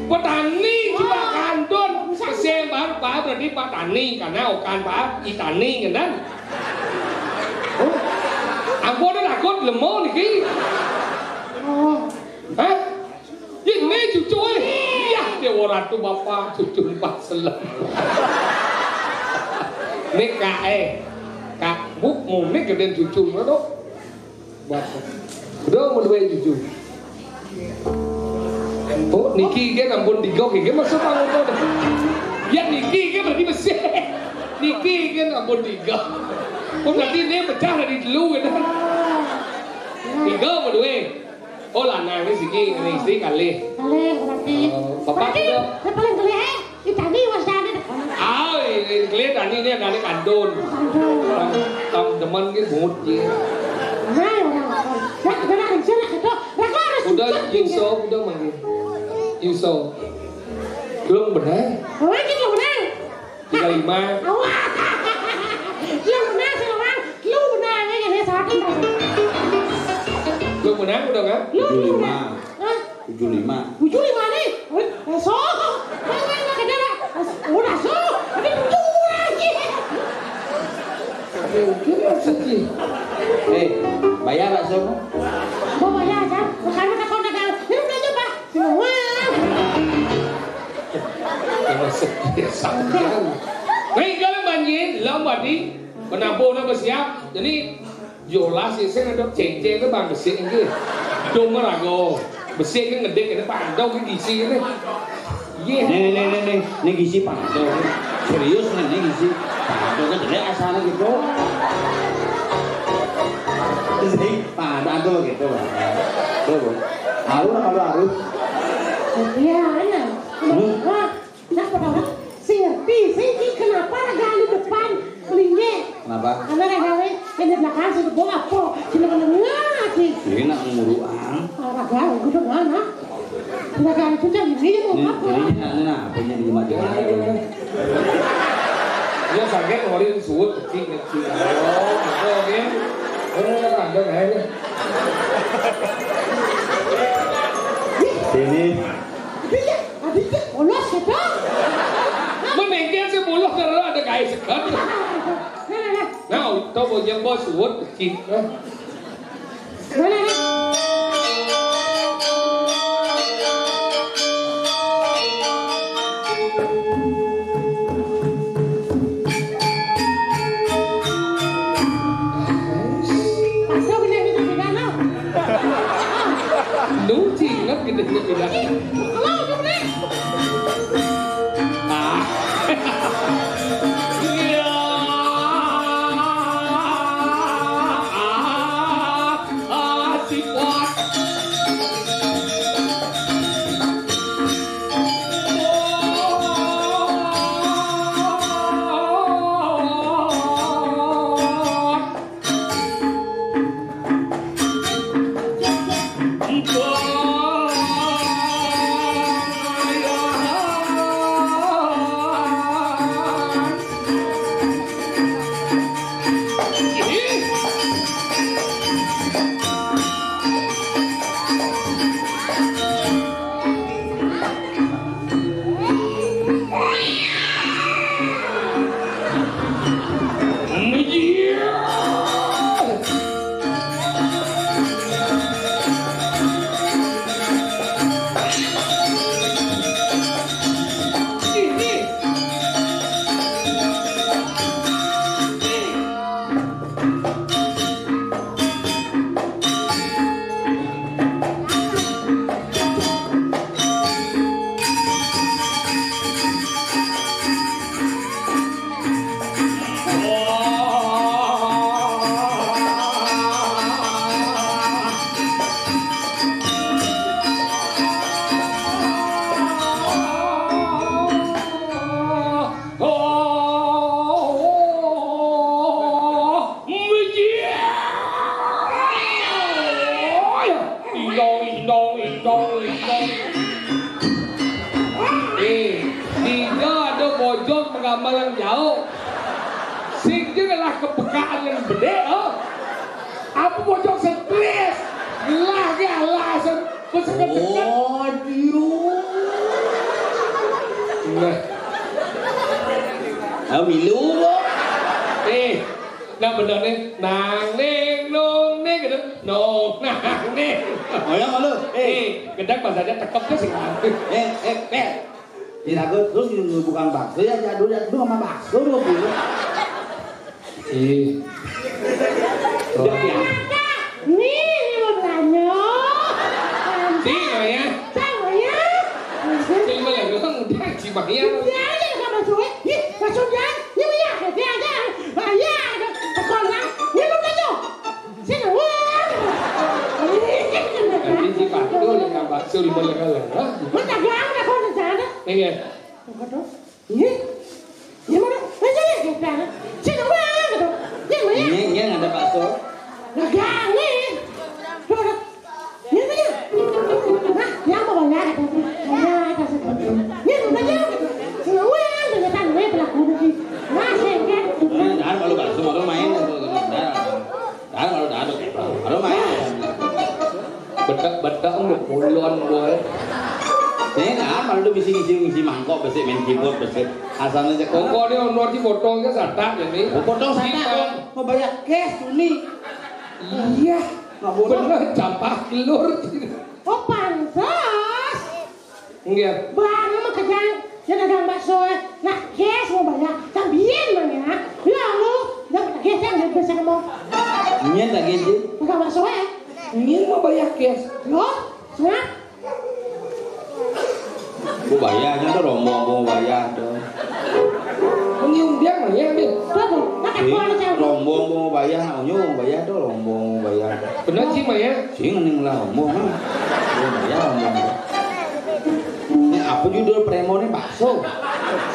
S1: Petani di Pak Kantun. Kesembar Pak berarti Pak Tani karena okan Pak Itani kan? Oh, ampun takut lemah nih.
S3: Oh.
S1: Hah? Ini cucu iya dia orang tu bapak cucu Pak Selam. Ini kak buk mau nih kemudian cucu mana bapak. Udah mau dua cucu. Oh Niki kan ampun digok kan maksud apa tuh? Ya Niki kan berarti besar. Niki kan ampun digok. Oh berarti dia pecah dari dulu kan? Digok mau dua. Oh lah nah ini sih ini istri kali.
S3: Kali berarti.
S1: Bapak itu.
S3: Yang paling kali Itani was ada.
S1: Ah ini kali tani ini ada kandun. Teman gitu mood ya.
S3: Nah orang. Nak kena kerja nak itu.
S1: Udah Yusof udah manggil. Yusof. Belum benar.
S3: Orang itu benar.
S1: 35.
S3: Awak. Yang benar sih orang. Lu benar ya ini satu.
S1: Belum benar udah kan?
S3: Lu benar.
S2: 75.
S3: 75 nih. So. Mana kena lah. Udah so. Tapi tuh lagi.
S1: Mungkin maksudnya.
S2: Bayar bakso mu?
S3: Mau bayar kan? Bukan kita kau nak. Ini belanja Pak. Wah.
S1: Maksudnya sampean. Hei kalau banjir, lambat ni. Penampung nak bersiap. Jadi Yola sih saya ada ceng-ceng tu bang bersih ni. Dong merago. Bersih kan ngedek kan pandau kan gisi kan. Ye.
S2: Nih gisi pandau. Serius nih gisi. Pandau kan jadi asalnya gitu. Jadi pandau gitu. Tuh. Haru.
S3: Iya, iya. Wah, nak pada si kenapa ragali depan kelingnya?
S2: Kenapa?
S3: Karena ragali yang di belakang sudah bawa apa? Sila menengah sih.
S2: Ini nak nguruan.
S3: Ragali gitu mana? Ragali itu jadi ini mau apa?
S2: Jadi nak punya di rumah dia.
S1: Dia sakit orang suut kecil. Oh, oke. Ada kayaknya.
S2: Sini.
S3: Adiknya polos gitu.
S1: Menengkel sepuluh karena ada kaya sekat. Nah, tahu yang bos suut kecil.
S3: Mana?
S1: Lucu ingat gede-gede bilang.
S3: Halo, gimana?
S1: Lah kebekaan yang gede, oh. Apa pojok stres? Lah ke alasan pesekan dekat.
S2: Oh, Diu.
S1: Nah,
S2: Milu kok.
S1: nah bener nih, nang neng nong neng gitu, nong nang neng.
S2: Oh ya malu.
S1: Gedang bahasanya cakepnya sih kan.
S2: Tidak terus bukan bakso ya, jadul sama bakso dulu.
S1: Udah ya.
S3: Nih mau tanya.
S1: Ya.
S3: Sama ya.
S1: Jadi malah gue kan udah cimahnya.
S3: Ya aja nggak masuk. Ih, masuk ya. Ini ya, dia aja. Ya, sekolah. Ini lu aja. Sini wah.
S1: Nanti si Patu yang bakso di mana kalian?
S3: Mana gang dah kau sana?
S1: Iya.
S3: Kau ini. Ini mana? Aja ya kita. Sini wah gitu.
S2: Ini ada bakso.
S3: Nah, gang ni. Coba. Ini aja. Nah, yang mau banyak itu. Banyak kasih. Ini aja. Sini wah dengan tangan pelaku nanti. Masih kan?
S2: Dah malu bakso malu main. Dah malu main.
S1: Bedak untuk puluhan boy.
S2: Ini malu tu ngisi mangkok besar main keyboard besar. Asalnya cek.
S1: Kok dia honor di potongnya satak jadi.
S2: Potong sana. Mau bayar cash ni.
S1: Iya. Bener campak telur.
S3: Oh pantas.
S1: Enggak.
S3: Bang mah kejang. Dia dagang bakso. Nah, kes mau banyak. También mana? Ya lu. Dah kes yang besar mau.
S2: Ini tak gitu.
S3: Dagang bakso ya.
S1: Ini mau bayar cash.
S3: Yo, senang.
S2: Aku bayar tu rombong aku bayar tu.
S1: Menyium dia mah ya dia.
S3: Berapa? Nak aku ada cakap.
S2: Rombong aku bayar, aku bayar tu rombong bayar.
S1: Benar sih mah ya.
S2: Sing ning lah rombong mah. Aku bayar rombong. Ini apa judul premo ni bakso?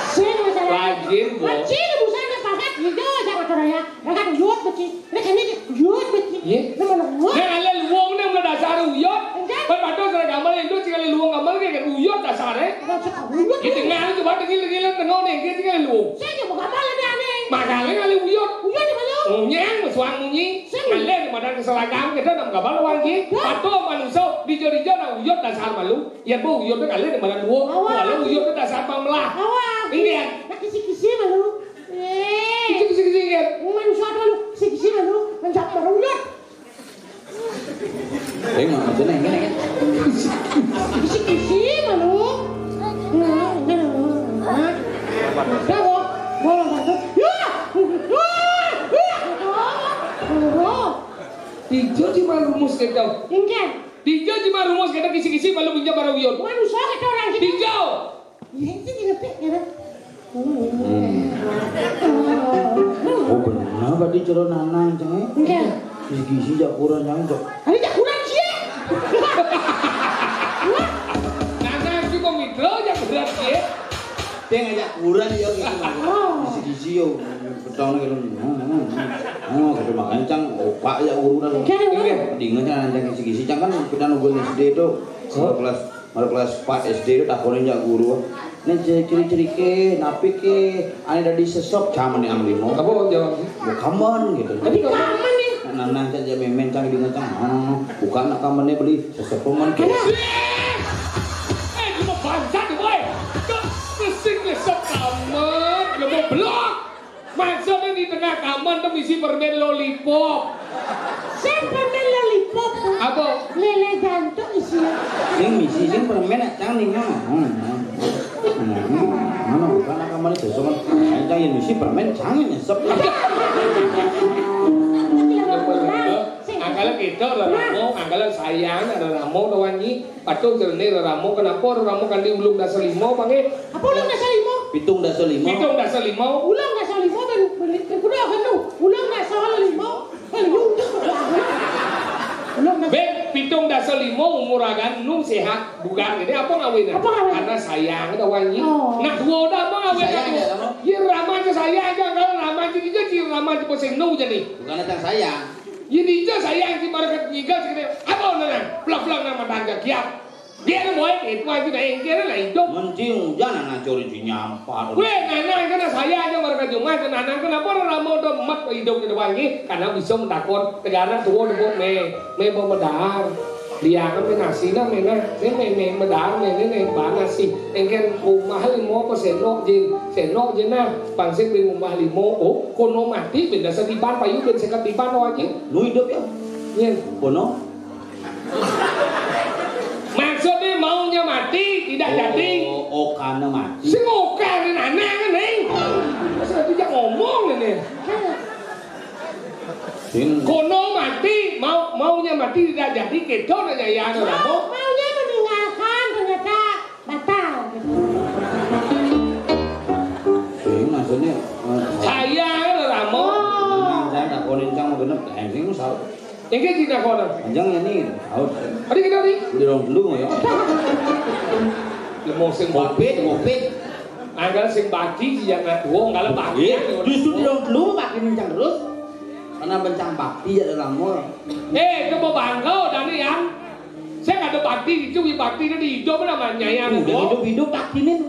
S3: Sini masalah.
S1: Lagi bos.
S3: Macam busana pakat hijau jangan keraya. Jangan yot beci. Ini yot beci.
S1: Iya.
S3: Ini mana?
S1: Yang ada luang ni mulai dasar uyot. Berpadu saya gambar itu sekali luang gambar kayak uyot dasar
S3: Macam yot.
S1: Di tengah itu coba tengil tengah ni kita sekali luang.
S3: Saya mau gambar ada aneh.
S1: Makanya kali uyot.
S3: Uyot di mana?
S1: Nyang suang munyi. Kali di mana keselagam kita nak gambar luang ni. Patu manusia dijo na uyot dasar malu. Ya bu uyot kali di mana luang. Kalau uyot dasar pamlah.
S3: Awak.
S1: Ini
S3: nak kisi-kisi malu.
S1: Kisi kan.
S3: Manusia malu. Kisi-kisi malu. Mencap malu uyot.
S2: Macam ni kan?
S3: Kisi-kisi malu. Kamu, boleh bantu? Ya,
S1: Dijo cuma rumus kita.
S3: Ingin.
S1: Dijo cuma rumus kita kisi-kisi malu pinjam para uyot.
S3: Manusia kita orang kita.
S1: Dijo.
S3: Ya, itu ngerti ya.
S2: Oh benar berarti cara nanang jangan.
S3: Ingin.
S2: Gizi jak kurang jangan cok.
S3: Hari tak kurang sih.
S1: Nana itu komidro yang berat ya.
S2: Tengah jak kurang dia gitu. Gizi yo betong gitu. Kita makan cang opak ya urunan. Dengan cara nanti gizi cang kan kita nunggu SD itu. Kelas 4 SD itu takonin jak guru. Ini ciri-ciri ke, napi ke, ane dari sesok caman yang limo.
S1: Apa jawab?
S2: Kaman gitu.
S3: Tapi kaman nih.
S2: Nanang saja memen cang dengan cang. Bukan nak kamannya beli sesok peman ke.
S1: Cuma bangsa tu boy. Kau kesing lesok kaman, dia mau blok. Maksudnya di tengah kaman tu isi permen lollipop.
S3: Saya permen lollipop.
S1: Apa?
S3: Lele jantung isinya.
S2: Sing misi sing permen nak cang nih mana bukan nak kaman sesok kan. Cang yang misi permen cang nyesep.
S1: Angkala kita ramo, angkala sayang ramo tawangi. Patu jernih ramo kenapa ramo kan di ulung dasar limo panggil.
S3: Apa ulang dasar limo?
S2: Pitung dasar lima.
S1: Pitung dasar limo.
S3: Ulang dasar limo dan kedua kan tu. Ulang dasar limo.
S1: Pitung dasar limo umur agan nu sehat bukan ini apa ngawin? Karena sayang tawangi. Nak dua dah apa ngawin? Ya ramah je sayang aja kalau ramah je dia je ramah je poseng nu je ni.
S2: Bukan datang sayang.
S1: Ini je sayang si market nyigal sekali. Apa orang? Pelak-pelak nama tangga kiap. Dia kan boleh itu aja dah engkau lah hidup.
S2: Mencium jangan nak curi nyampat.
S1: Gue nana karena saya aja warga Jumlah nana kenapa orang Ramo tuh emak hidup di depan ini karena bisa mendakon negara tua dulu me memedar. Dia kan nasi na mena, me medar me bana sih. Engkau rumah 5% senok je na, pangsit di rumah 5. Oh, kono mati benda sediban payu ben sekat diban aja.
S2: Lu hidup ya?
S1: Iya.
S2: Kono?
S1: Maksudnya maunya mati tidak jadi.
S2: Oh karena mati.
S1: Si ngokang ni nana kan nih. Masa dia ngomong nih. Kono mati maunya mati tidak jadi kita nanya ya Ramo.
S3: Maunya meninggalkan ternyata batal.
S2: Maksudnya
S1: Saya Ramo.
S2: Saya tak konin cang mau genep sing salah.
S1: Engke tidak kono.
S2: Panjang ini tahu.
S1: Adi kita di.
S2: Di rong dulu ya.
S1: Mau sing
S2: Ngopit.
S1: Anggal sing bagi yang ngatuh anggal bagi.
S2: Justru di rong dulu bagi mencang terus. Karena bencang bakti ya dalam mall.
S1: Kebo bangkau dan yang saya nggak ada bakti itu bakti itu di hidup namanya yang
S2: hidup bakti ini.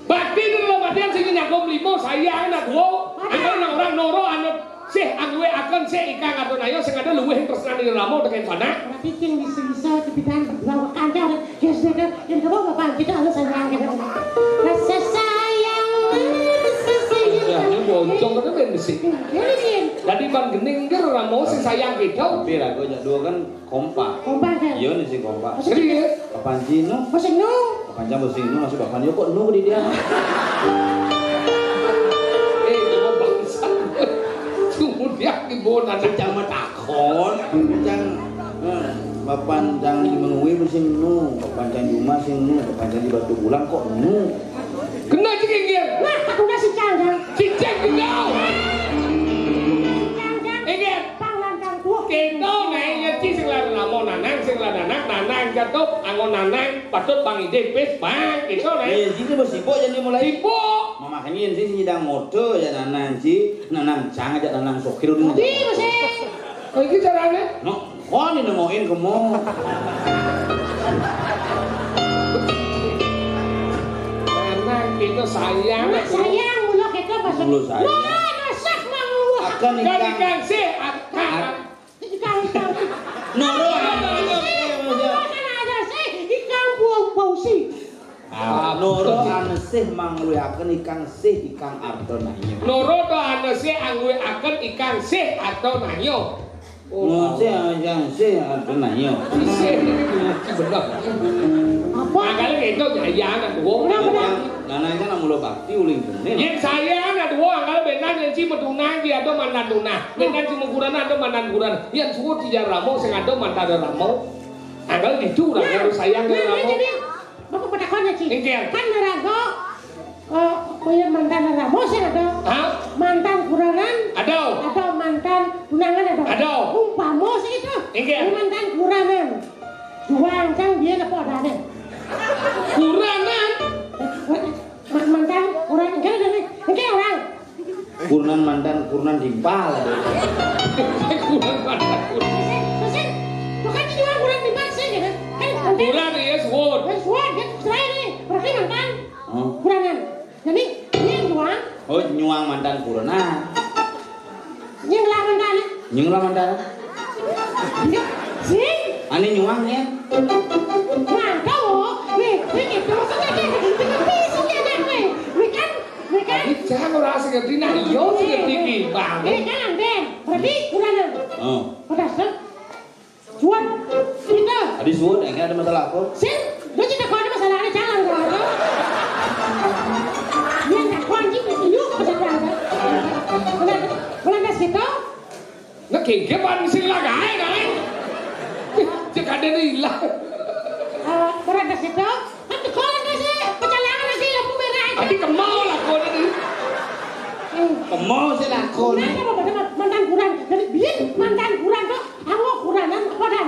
S1: Bakti itu dalam artian sing nyakom limo saya anak gua. Anggal orang noro anak sih angwe akan sih ikan atau nayo sing ada luwih tresnan di Ramo dengan pana.
S3: Berarti yang bisa dibilang bawa kandang ya sudah yang kamu bapak kita harus sayang kita. Rasa sayang.
S1: Ya, ini boncong kan ben besi. Jadi ban gening ke Ramo sing sayang kita.
S2: Tapi lah gue dua kan kompak.
S3: Kompak kan?
S2: Iya nih sing kompak.
S1: Jadi
S2: Kapan Cino?
S3: Masih no.
S2: Kapan jam besi no masuk kapan kok no di dia.
S1: Kebo bangsa. Kemudian ibu nanti
S2: Jangan takon, jangan kapan jangan dimenui sing nu, kapan jangan cuma sing nu, kapan jangan di batu bulan kok nu.
S1: kena cengeng.
S3: Nah, aku udah si Canggang.
S1: Ciceng kau. Engke
S3: Panglantang tua.
S1: kita nek nyeci sing lan Ramo nanang sing lan nanang jatuh angon nanang patut bang ide pes bang kita nek.
S2: Eh, sini bersibuk jadi mulai.
S1: Sibuk.
S2: Mama kengin sih sedang moto ya nanang cang aja nanang sokir udah.
S3: Di masih.
S1: Iki carane.
S2: No, kau ni nemuin kamu.
S1: Nanang kita sayang.
S3: Sayang mulu kita masuk.
S2: Mulu sayang.
S3: Wah, nasak mang lu.
S2: Akan
S1: Kan sih akan.
S3: Ikan.
S2: Noro
S3: Kan ada sih ikan bau sih.
S2: Noro anesih mangluyaken ikang sih ikang arto nanyo.
S1: Noro to anese angwe akan ikan sih atau nanyo.
S2: Ngose yang sih arto nanyo.
S1: Sih iki bener.
S3: Apa?
S1: Makanya kita jayan aduh.
S2: Nanang kan mulo bakti uling bener.
S1: Yang saya aduh anggal benan yang si medunang dia ada mandan tunah. Benan si muguran ada mandan guran. Yang suruh tidak Ramo sing ada mandan Ramo. Anggal dicurang harus sayang ke Ramo.
S3: Bapak pada konya sih.
S1: Engkel.
S3: Kan nerago kaya mantan Ramo sih ada.
S1: Hah?
S3: Mantan kuranan.
S1: Ada.
S3: Ada mantan tunangan ada.
S1: Ada.
S3: Umpama sih itu.
S1: Engkel.
S3: Mantan kuranan. Juang kan dia apa adanya.
S1: Kuranan.
S3: Mantan kurang enggak ada nih. Engkel orang.
S2: Kurnan dimpal.
S1: Kurang mandan kurang.
S3: Terus bukan juang kurang di mana sih kan? Kan
S1: Kurang ya suwun.
S3: Suat dia cerai nih. Berarti mantan
S2: Oh.
S3: kuranan. Jadi dia yang juang.
S2: Oh, nyuang mantan kurna.
S3: Yang lah mantan.
S2: Nyuang mantan.
S3: Dia sih.
S2: Ani nyuangnya.
S3: Nah, kau, itu maksudnya dia bisa dia nih. Mereka.
S1: Jangan merasa ngerti nah iyo sih ngerti ki bang.
S3: Mereka nanti. Berarti kuranan.
S2: Oh.
S3: Udah sih. Juan. Kita.
S2: Adi suwun enggak ada masalah apa?
S3: Sih. Dia tidak kau ada masalah ada jangan kau. Dia tak kau anjing itu masalah ada. Bulan situ.
S1: Nó kể ban sinh là gái này. Chứ cả đến đi là.
S3: Berada situ. Kan sekolah sih. Pecalangan sih lampu merah.
S1: Tadi ke mall lah kau tadi.
S2: Kemau sih lah kon.
S3: Mantan kurang. Jadi biar mantan kurang tuh. Aku kuranan apa dah?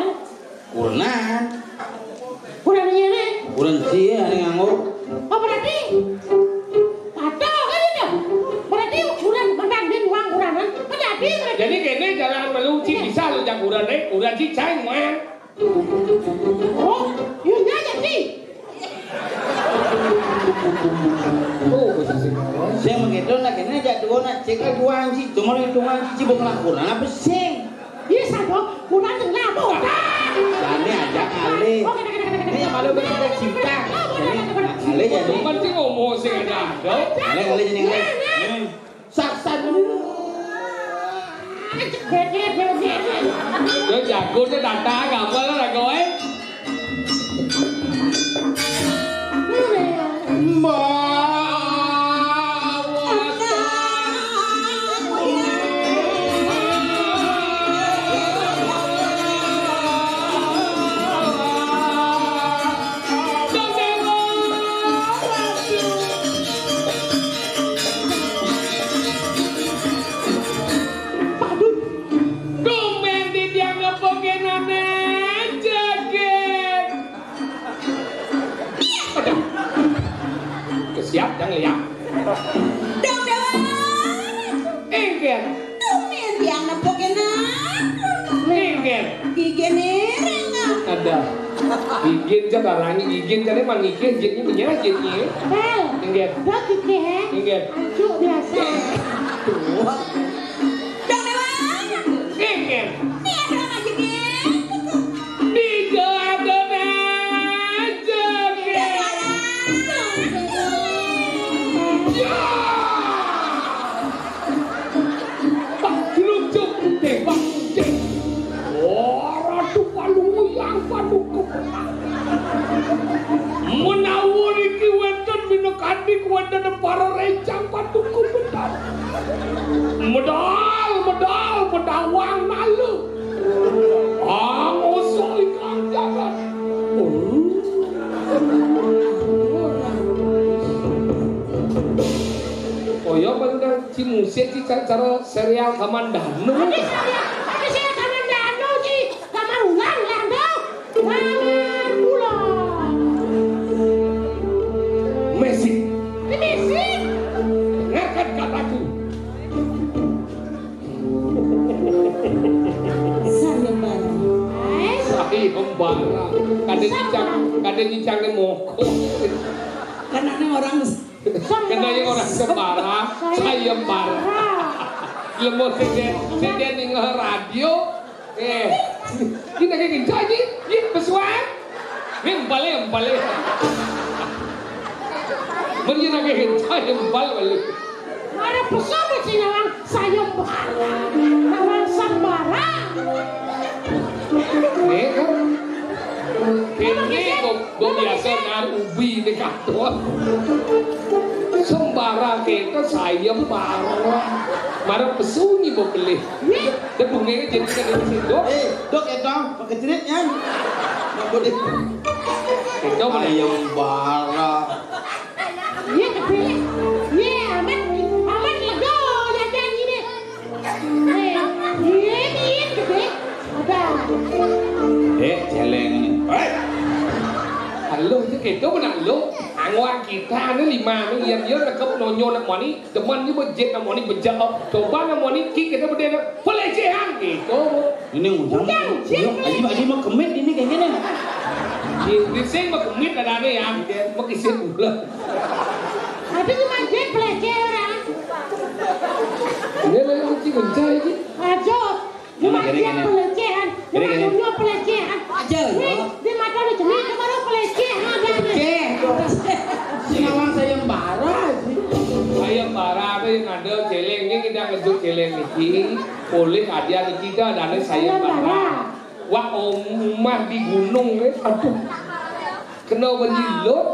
S2: Kurnan.
S3: Kuranannya nih.
S2: Kurang sih ani nganggo.
S3: Oh berarti. Ada kan itu. Berarti kurang mantan dia uang kuranan. Berarti.
S1: Jadi kene jangan meluci bisa lu jak kurang deh. Kurang sih cai mah.
S3: Oh, yun nga jadi.
S1: Oh, bahasa Singapura.
S2: Sing begitu nak kena jak dua nak cek dua si cuma si bukan lakukan apa sing.
S3: Yes, ada. Kurang tengah bodoh.
S2: Jadi ajak Ale. Ini yang malu kita cinta. Jadi Ale jadi.
S1: Bukan sih ngomong sih ada.
S2: Ale jadi Ale. Saksa dulu.
S1: Nó jago nó data kamu lah kowe. Siap jangan lihat.
S4: Dong dewan.
S1: Engger.
S4: Tumen yang nepokena.
S1: Engger.
S4: Gigi nereng.
S1: Ada. Gigin coba rangi gigin kan emang gigin jadinya menyajitnya. Engger.
S3: Dah gigi.
S1: Engger.
S3: Ancuk biasa.
S4: Dong dewan.
S1: Engger.
S4: Ni ada aja gigi.
S1: Tiga ada aja. Menawuri ki wonten minakadi wonten para rencang patuku betal. Medal medawang malu. Ngosok ikang jangan. Oh ya bener ci musik ci cara serial Kamandano.
S3: Ada saya Kamandano ci. Kamar ulang lando. Kamar ulang.
S1: Messi.
S3: Messi.
S1: Dengarkan kataku. Saya membara. Kadang nyicang moko.
S4: Karena orang
S1: Kenanya orang sembara, saya mbara. Lemot sedih ning radio. Kita kayak gini aja. Ini pesuan. Ini empale. Mungkin kayak gini aja empale.
S3: Ada pesawat sih nawang sayembara. Nawang sembara.
S1: Nih kan. Ini kok biasa nar ubi di kantor. Sembara kita sayembara. Marah pesunyi mau beli. Dia bunganya jadi kan di situ.
S2: Dok itu pakai ceritnya. Nggak boleh.
S1: Itu mana yang
S2: bara.
S3: Iya gede. Iya amat lego yang nyanyi deh. Iya gede. Ada.
S2: Celeng ini.
S1: Halo chứ itu benar lo. Angwang kita ni lima ni yang dia nak kau nonyo nak mani. Teman ni berjet nak mani berjawab. Coba nak mani kita berdua pelecehan gitu.
S2: Ini undang. Aji mau kemit ini kayak gini.
S1: Di sini mau kemit ada ni yang mau kisah ulang.
S3: Ada cuma jet pelecehan.
S1: Ini lagi mesti kencang lagi.
S3: Ajo. Cuma jet pelecehan. Cuma pelecehan.
S4: aja.
S3: Di mata lu cemil kemarin pelecehan.
S4: Sinawang sayembara sih.
S1: Sayembara itu yang ada celengnya kita ngejut celeng ini. Boleh hadiah kita dan sayembara. Wah omah di gunung aduh. Kena berjilut.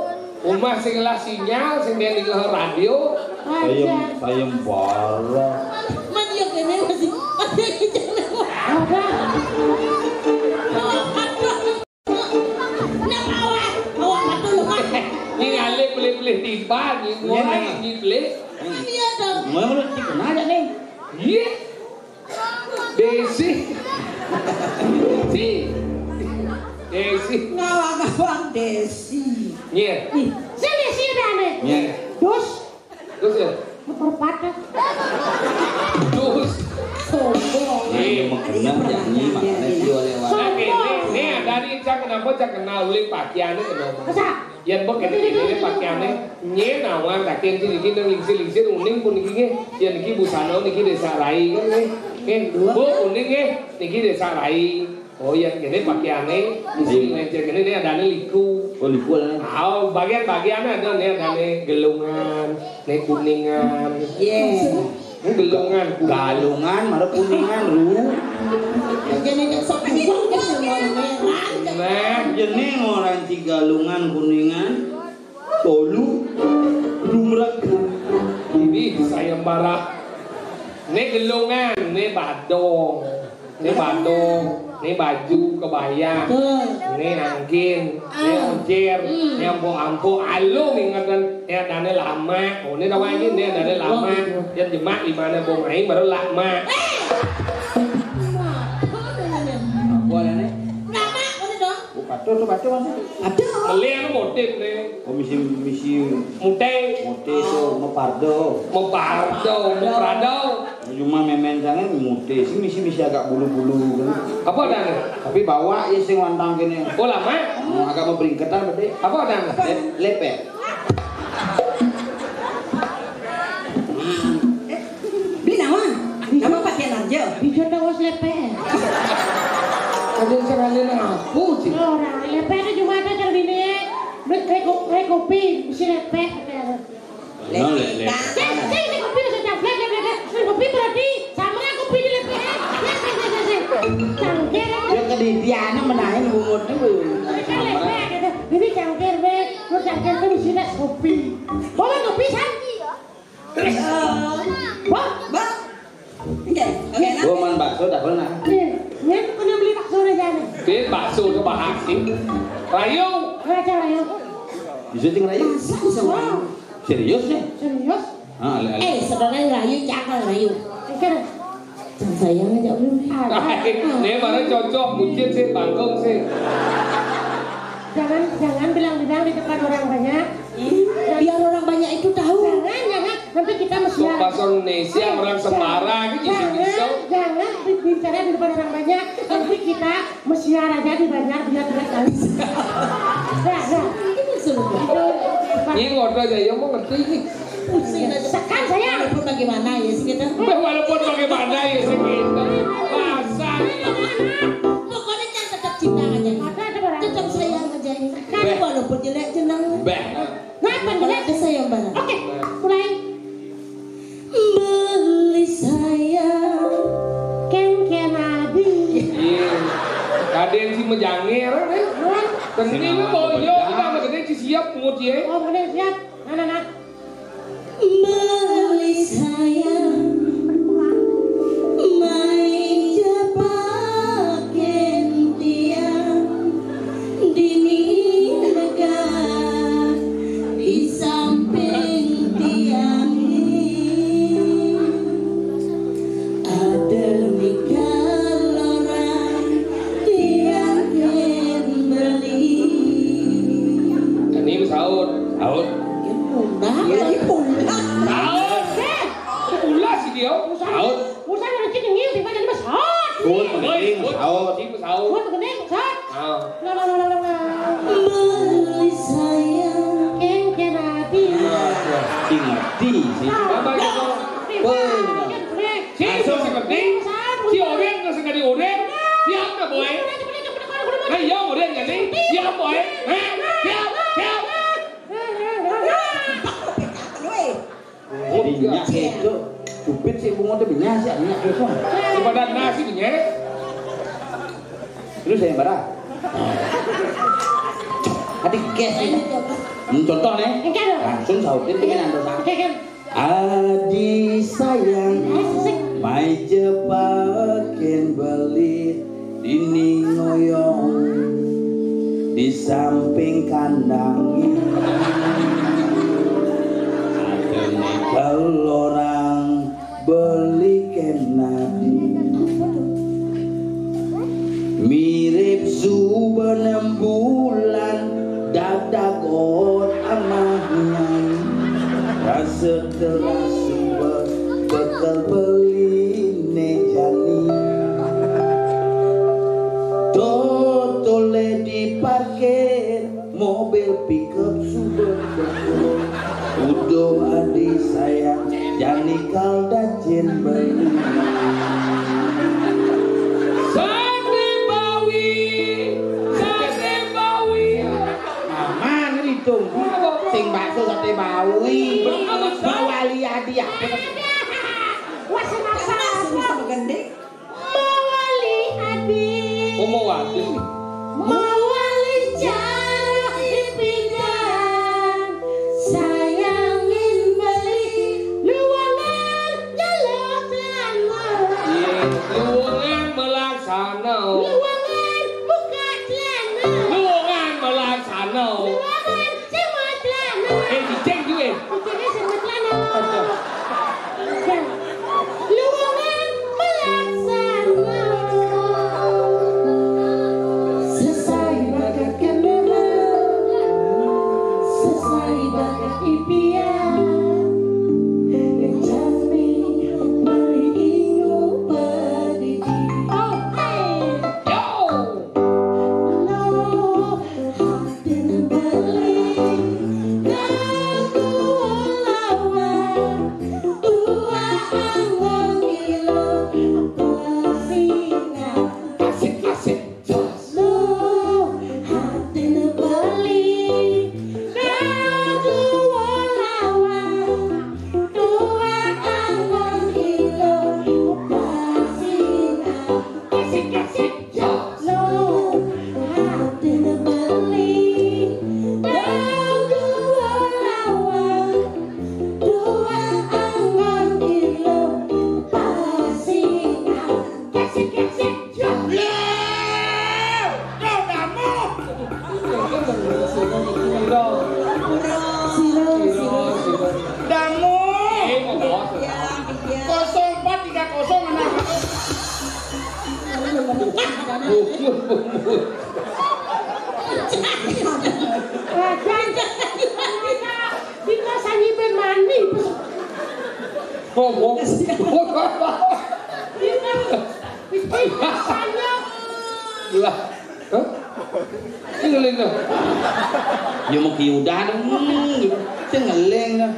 S1: Omah segala sinyal sendiri di radio.
S2: Sayembara.
S4: Mana yang kene masih
S1: Ini alih boleh tiba, ini orang ini boleh.
S4: iya dong.
S2: Mau lu kenal aja nih.
S1: Iya. Desi. Desi.
S4: Ngawang-ngawang Desi.
S1: Iya.
S3: Sini dane.
S2: Iya.
S1: Terus ya.
S3: Perpatah.
S1: Terus.
S4: Sombong.
S2: Ini mau kena nyanyi makanya dia lewat.
S1: Ini ada cak kenapa cak kenal oleh pakaiannya kenapa?
S3: Masa?
S1: Yan bok ini pakaiannya nye nawan takkan sih niki nang lingsir uning pun niki yan niki busana niki desa rai kan nih bu uning niki desa rai oh yan gini pakaiannya isi ngecek ini ada liku
S2: liku lah
S1: bagian-bagiannya ada nih gelungan nih kuningan gelungan
S2: galungan mana kuningan lu
S4: Jadi nek sok buang kan merah.
S2: nah jeneng orang si galungan kuningan tolu lumrah
S1: ini sayembara ini gelungan ini badong ini baju kebaya ini nangkin ini oncer ini ampo alung ingatan ini adanya lama oh ini tahu ini adanya lama yang jemak di mana bong aing baru lama
S2: boleh nih
S4: Lama mana dong?
S2: batu masih
S4: Ada.
S1: kalian motif nih
S2: misi
S1: mute
S2: itu mepardo cuma memen jangan mute sih misi agak bulu-bulu kan
S1: apa adanya
S2: tapi bawa ya sing wantang kene
S1: oh lama
S2: agak memperingketan berarti
S1: apa adanya
S2: lepet
S4: Binawan. Nama pakaian aja.
S3: Bijo tawas lepe.
S1: kalian sekalian aku sih
S3: Orang lepe itu cuma ada terbini. Kayak kopi, mesti lepe. Saya kopi sudah lepe. Kopi berarti sama kopi di lepe. Cangkir.
S4: Ya kedidiannya menahan umur itu.
S3: Kan lepe gitu. Ini cangkir be. Terus cangkir itu isinya kopi. Bawa kopi santi. Wah,
S4: Bang. Oke, oke nah.
S2: gua man bakso dah pernah
S3: ini kena beli bakso aja nih.
S1: dia bakso ke bahas sih rayu
S3: Aja lah ya.
S2: bisa ting rayu
S3: Wow,
S2: serius nih
S3: serius?
S4: Saudara Rayu cakal Rayu.
S3: Kan
S4: Jangan sayang aja belum.
S1: ini mana cocok bucin sih bangkong sih
S3: jangan bilang-bilang di depan orang banyak.
S4: Biar orang banyak itu tahu.
S3: Jangan nanti kita mesti
S1: Sok bahasa Indonesia orang Semarang gitu bisa
S3: jangan bicara di depan orang banyak. Nanti kita mesiar aja di banyak biar tidak tahu.
S4: Ini semua.
S1: ini ngobrol aja ya mau ngerti nih
S3: Sekan saya.
S4: Walaupun bagaimana ya sih kita.
S1: walaupun bagaimana ya segitu bahasa
S4: Pokoknya jangan tetap cinta aja.
S3: Ada barang.
S4: Tetap sayang aja. Kan walaupun jelek jenang.
S3: Ngapa
S4: Pokoknya
S3: jelek?
S4: ada sayang banget.
S3: Oke, mulai.
S4: Beli sayang.
S3: Ken Adi.
S1: iya kadang si menjangir Tengini lu mau yo kita mau gede si siap pungut ya.
S3: Oh, boleh siap. Nah.
S4: Beli sayang. Main jebakin tiang. Dini negara di samping tiang ini ada nikah orang tiang beli.
S1: Ini sahur.
S4: Jadi punah.
S1: Sahur. Ulah si dia. Sahur.
S3: Usah nanti dengil di mana mas hot.
S2: Kun penting sahur
S1: Sahur.
S3: Buat begini, hot.
S1: Ah.
S4: Beli sayang.
S3: Ken Adi.
S2: ngerti sih
S1: Apa gitu? Si ngerti. Si orang nggak sengaja orang. Siap nggak boleh. Hey yo orang nggak nih? Siap boleh. Siap.
S2: jadi minyak itu cupit sih bunga tuh minyak sih minyak itu
S1: Daripada nasi punya.
S2: terus saya barang adik kes ini contoh nih langsung sautin pengen dosa adi sayang mai jebakin beli dini ngoyong di samping kandang ini ada kalau orang beli kenadi mirip subenam bulan dadagot amahnya rasa terasa bekal beli nejani totole di jen beli.
S1: Sate Bawi.
S2: Aman itu. Sing bakso sate Bawi. Bawali hadiah.
S3: Wah, sama-sama.
S4: Gandeng.
S3: Mawali adik.
S1: Oh mau wadi.
S3: Mawali cara dipinjam. Sayangin beli luangan jalur celana.
S1: Iya, luangan melaksana.
S3: Luangan buka celana.
S1: Luangan melaksana.
S3: Luangan sama celana.
S1: Diceng juga.
S3: Dicengnya sama celana. Luangan melaksana. Selesai bakat kamera, selesai bakat impian, dan jami beri ingu pendidik. Oh, hey,
S1: Yo.
S3: lo hati beli, dan lawan dua anggon kilo pesingan.
S1: Asik. Jos.
S3: Lo hati beli, dan dua lawan dua anggon kilo pesingan.
S1: Asik. Jos.
S3: Lo hati beli, dan dua lawan dua anggon kilo pesingan. Kasih Jos. Siro.
S2: Damu.
S1: Mau bos.
S2: 0430 anak.
S3: Kita sanyipen mandi.
S1: Ngomong.
S3: Kita sanyap.
S1: Lah. Hah? Ngeleng dah.
S2: Ya mau kiudah dong. Saya ngeleng dah.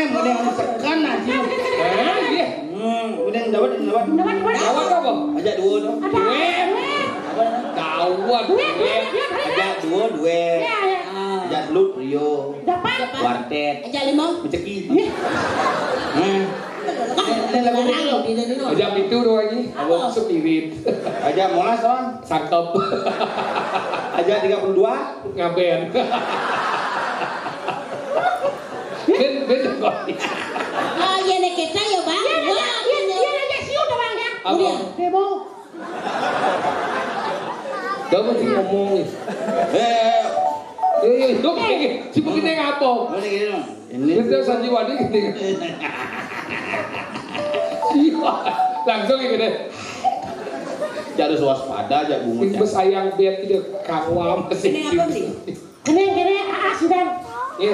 S2: Udah sekan aja.
S1: Iya.
S2: Udah dapat.
S1: Gawat apa?
S2: Ajak dua dong.
S1: Gawat.
S2: Ajak dua. Ajak belut Rio.
S3: Dapat.
S2: Wartet.
S4: Aja limau.
S2: Menceki. Ini lagu ini.
S1: Ajak itu doang lagi.
S2: Apa?
S1: Spirit.
S2: Ajak Monas orang.
S1: Sangkep.
S2: Ajak 32.
S1: Ngaben. Ben kok.
S4: Oh, iya nek kita ya, Bang. Wah,
S3: Dia aja sih udah bang ya.
S1: Apa?
S3: Demo.
S1: Gak mesti ngomong. Dok, si begini ngapa?
S2: Ini gini dong. Ini
S1: Kita sanjiwadi gini. Iya, langsung gini.
S2: jadi harus waspada aja bungut.
S1: Ibu sayang biar tidak kawam masih.
S4: Ini apa sih?
S3: Gini, Sidan.
S1: Iya.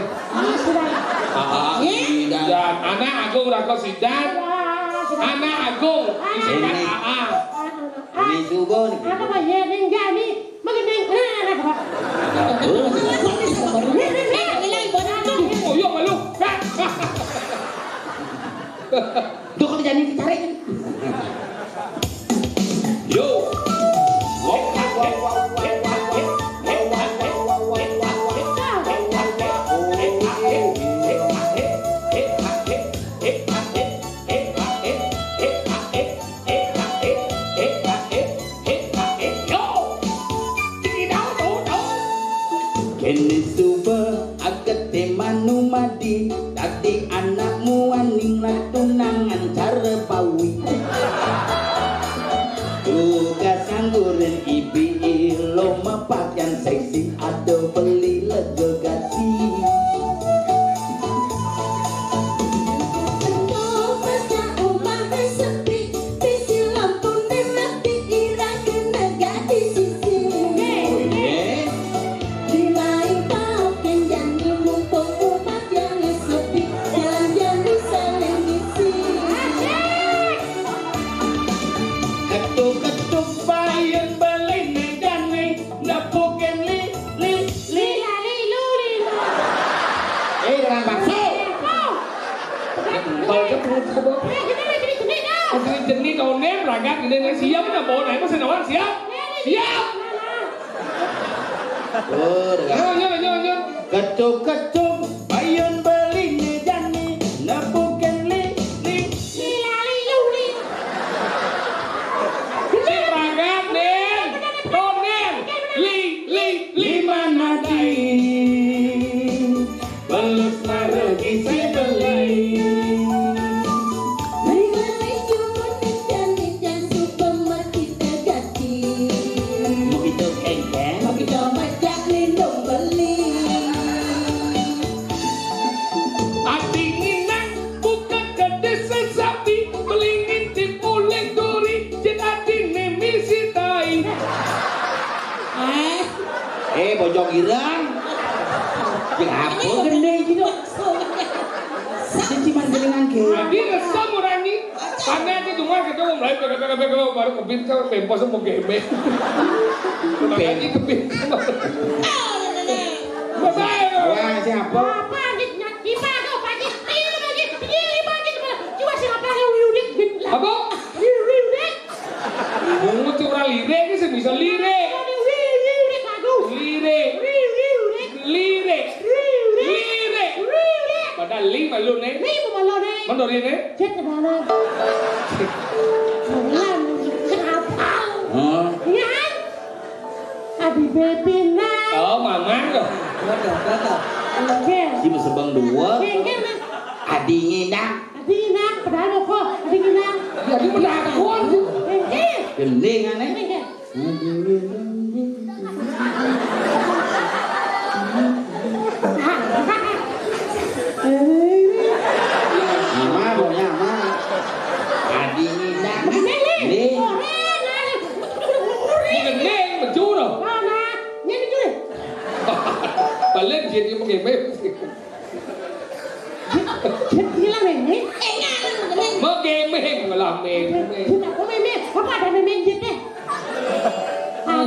S3: Sidan.
S1: Dan anak agung rako sidan. Anak agung isikan AA.
S2: Ini subuh nih.
S3: Apa Pak ya ning jani mengeneng apa?
S1: Oh iya malu.
S2: Tuh kalau jadi ditarik. Yo. Kene suba agate manu madi dadi anakmu aning tunangan cara pawi tugas angguran ibi lo pakaian seksi ada beli lego gasi ketuk-ketuk bayan beli negani napuken li
S1: perangkat ini siap na bộ này có senawan siap. Siap. Nyo.
S2: Ketuk-ketuk ayun beli ni jani nepuken li.
S1: Si perangkat nen. Tonen. Li mana di. Belus maregi si beli.
S2: Bojong irang. Jeung apa gede gitu. Ciman gelengan ke.
S1: Adi resam orang ini. Pandai aja cuma kita mau mulai baru kebin sama pempos mau geme. Makanya kebin sama.
S2: Wah, siapa?
S1: Apa? Bungu curang lire ini sebisa lire. Padahal lima lu nih. Mana dia nih?
S3: Chết cái bà này. Không làm kenapa? Iya kan? Abi baby now.
S1: Oh, mama loh.
S3: Oke.
S2: Si sebang dua. Adi nginang.
S3: Adi nginang, padahal lo kok adi nginang.
S1: Ya dia menakut.
S2: Gending aneh.
S1: Lên chuyện như một cái mềm
S3: Chết hilang ini.
S1: Mất game mềm mà làm mềm
S3: Tidak có mềm apa ada mềm chết deh.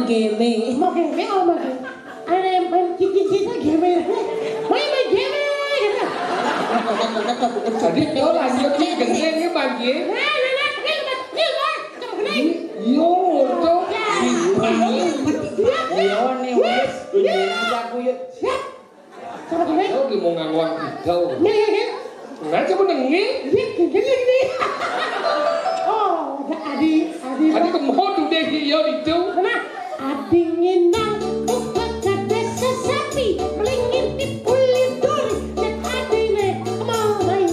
S3: Game. Mau game oh mau game. Ada yang cici-cici game. Main game gitu.
S1: Jadi đó là do khi gần lên cái bàn kia. Yo, tuh.
S2: Yo nih wes, kunjungin aja aku yuk.
S3: Coba gue.
S1: Kau di mau ngangguan gitu. Nggak coba nengin.
S3: Gini. Oh, adi.
S1: Adi kemau tuh deh yo itu.
S3: Mana? Adi nginang, bukan desa sapi, melingin di kulit duri, dan adi nih mau main.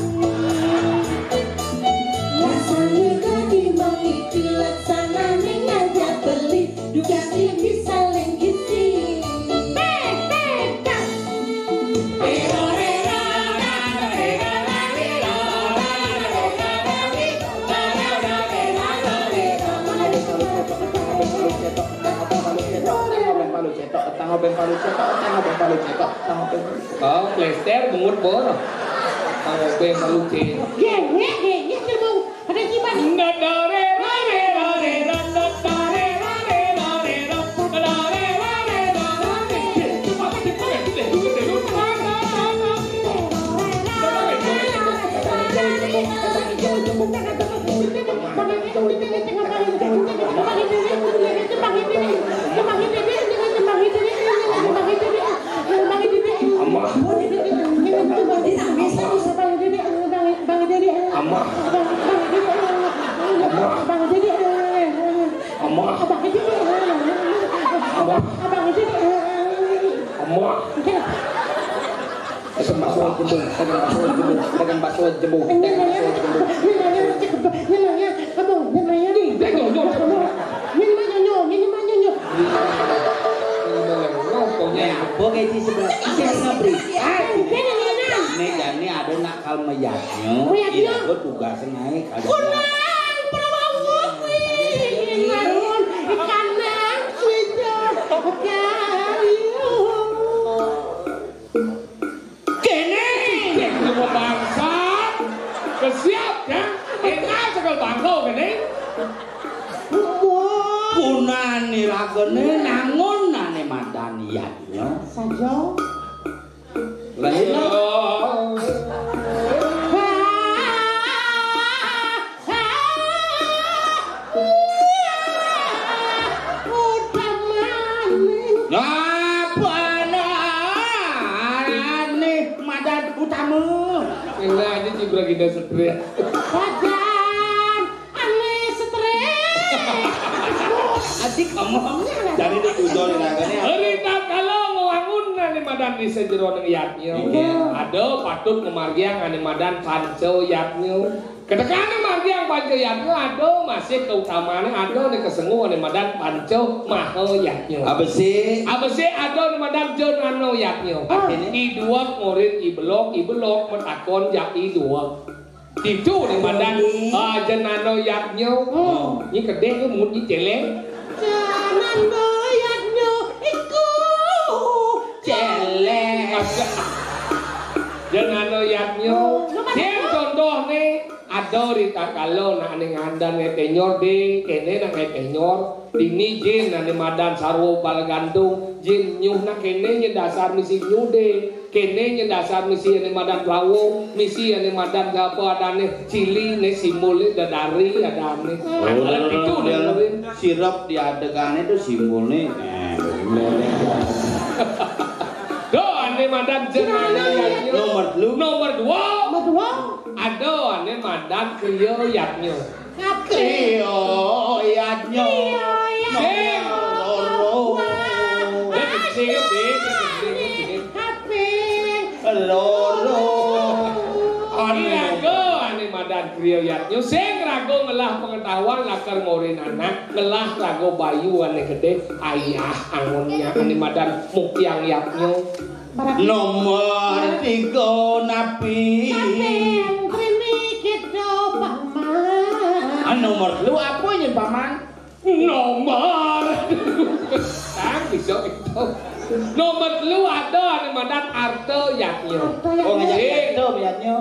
S3: Rasanya kadi mau ikilat sana nih ngajak beli, juga sih bisa lenggisi.
S1: Có plaster bungut bố rồi. Tao bên tao luôn tiền.
S3: Ghê mau. Ada kipas.
S2: Dagang bakso jebung. Pokoknya sebelah ngabri. Meja ini ada nakal meyaknya. Iya, gue tugasnya naik.
S1: Siap ya, enak sekali bangkau kan ini.
S2: Punani lagone nangonane madaniannya.
S3: Saja.
S1: sugra kita stres.
S3: Badan ane stres.
S2: Adik ngomong. Jadi itu tujuan nagane.
S1: Cerita kalau ngewangun ane madan di sejero nang yatnya. Ada patut ngemargiang ane madan panco yatnya. Ketekane margiang panco yatnya ada masih keutamaannya ada ane kesengu ane madan panco maho yatnya.
S2: Apa sih?
S1: Ada ane madan jon ano yatnya. I2 ngorin ibelok metakon jak I2. Itu ane madan jenano yatnya. Ini gede ke mut ini celeng.
S3: Jenano yatnya iku
S1: Celeng. Jenano yatnya. Sing contoh nih ada rita kalau nak ning andan ngetenyor de kene nak ngetenyor dini jin ane madan sarwo bal gantung jin nyuh nak kene nya dasar misi nyuh de kene nya dasar misi ane madan lawo misi ane madan apa adane cili ne simbol dadari adane kalau itu
S2: Sirup di adegannya itu simbolnya.
S1: do ane madan jenano yatnya nomor 2
S3: Madua
S1: ada ane madan kriyo yatnya
S2: Kriyo yatnya.
S1: sing
S2: Loro.
S1: sing
S2: Loro.
S1: rago ane madan kriyo yatnya sing rago ngelah pengetahuan lakar ngorin anak ngelah rago bayu ane gede ayah angonnya ane madan mukyang yatnya
S2: Nomor 3 napi. Nomor lu apa ya paman?
S1: nomor kan bisa itu nomor lu ada ane madan arte yatnya
S2: Oh ngajak itu biatnya.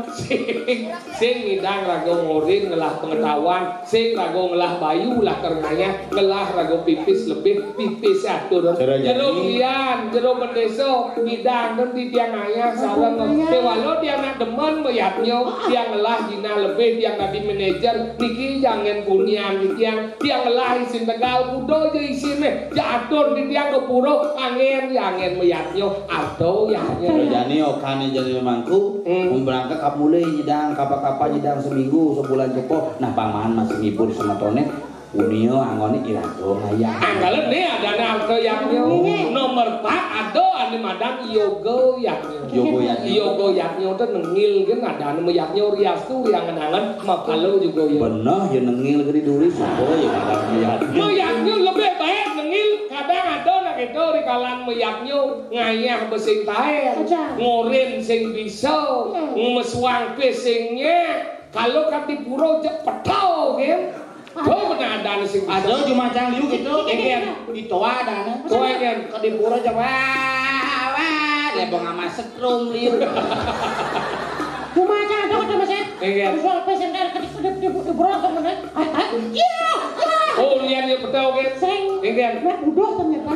S1: sing ngidang rago ngorin ngelah pengetahuan sing rago ngelah bayu lah karenanya ngelah rago pipis lebih pipis atur jero kian jero pendeso ngidang dan di tiang ayah sarang walau dia nak demen meyatnya dia ngelah jina lebih dia nadi manajer niki jangan kunian di tiang dia ngelah isin tegal kudo je isinnya jatuh di tiang kepuro angin meyatnya atau yatnya
S2: Jadi okane jadi memangku berangkat kap mulai nyedang kapal nyedang seminggu sebulan cepo nah paman masih ngibur sama tone unio angone irago ngayang
S1: anggalan nih ada alto yaknya nomor 4 ada ane madan yogo yaknya yogo yaknya itu nengil kan ada ane yaknya rias tuh yang ngenangan mapalo juga ya
S2: bener ya nengil ke duri supo ya kadang
S1: yaknya lebih baik nengil kadang ada nak itu di kalan yaknya ngayah besing tahe ngorin sing bisa meswang pesingnya kalau kat di puro petau kan oh benar ada sing
S2: ada cuma cang liu gitu itu ada
S1: tuh kan
S2: ke di pura coba lebong sama setrum liu
S3: cuma aja ada mas ya soal pesen dari di burung temen iya
S1: oh lihat ya petau kan
S3: sering
S1: kan
S3: udah ternyata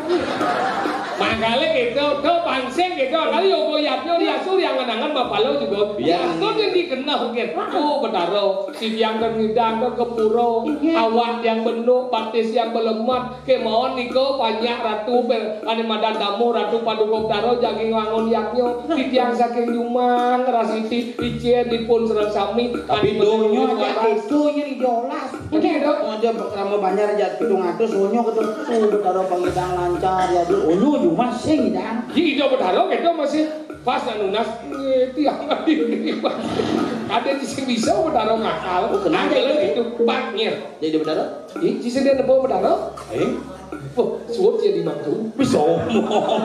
S1: makanya gitu tuh pansing gitu kali yogo yapnya riasul yang ngenangan mapalo juga riasul yang dikenal kan oh betaro si yang ternidang ke puro awak yang benuk batis yang belemat kemauan niko banyak ratu ane madan damu ratu paduka betaro jaging wangun yapnya si yang saking nyumang rasiti icien dipun serang sami
S2: tapi donyo aja itu yang idolas aja ramo banyak aja hitung atus onyo ketemu betaro pengidang lancar ya onyo cuma sing dan
S1: hidup berdarah gitu masih pas nanunas tiang ini ada sih bisa berdarah ngakal kenapa itu paknya
S2: jadi berdarah
S1: sih dia nebo berdarah suap jadi mantu bisa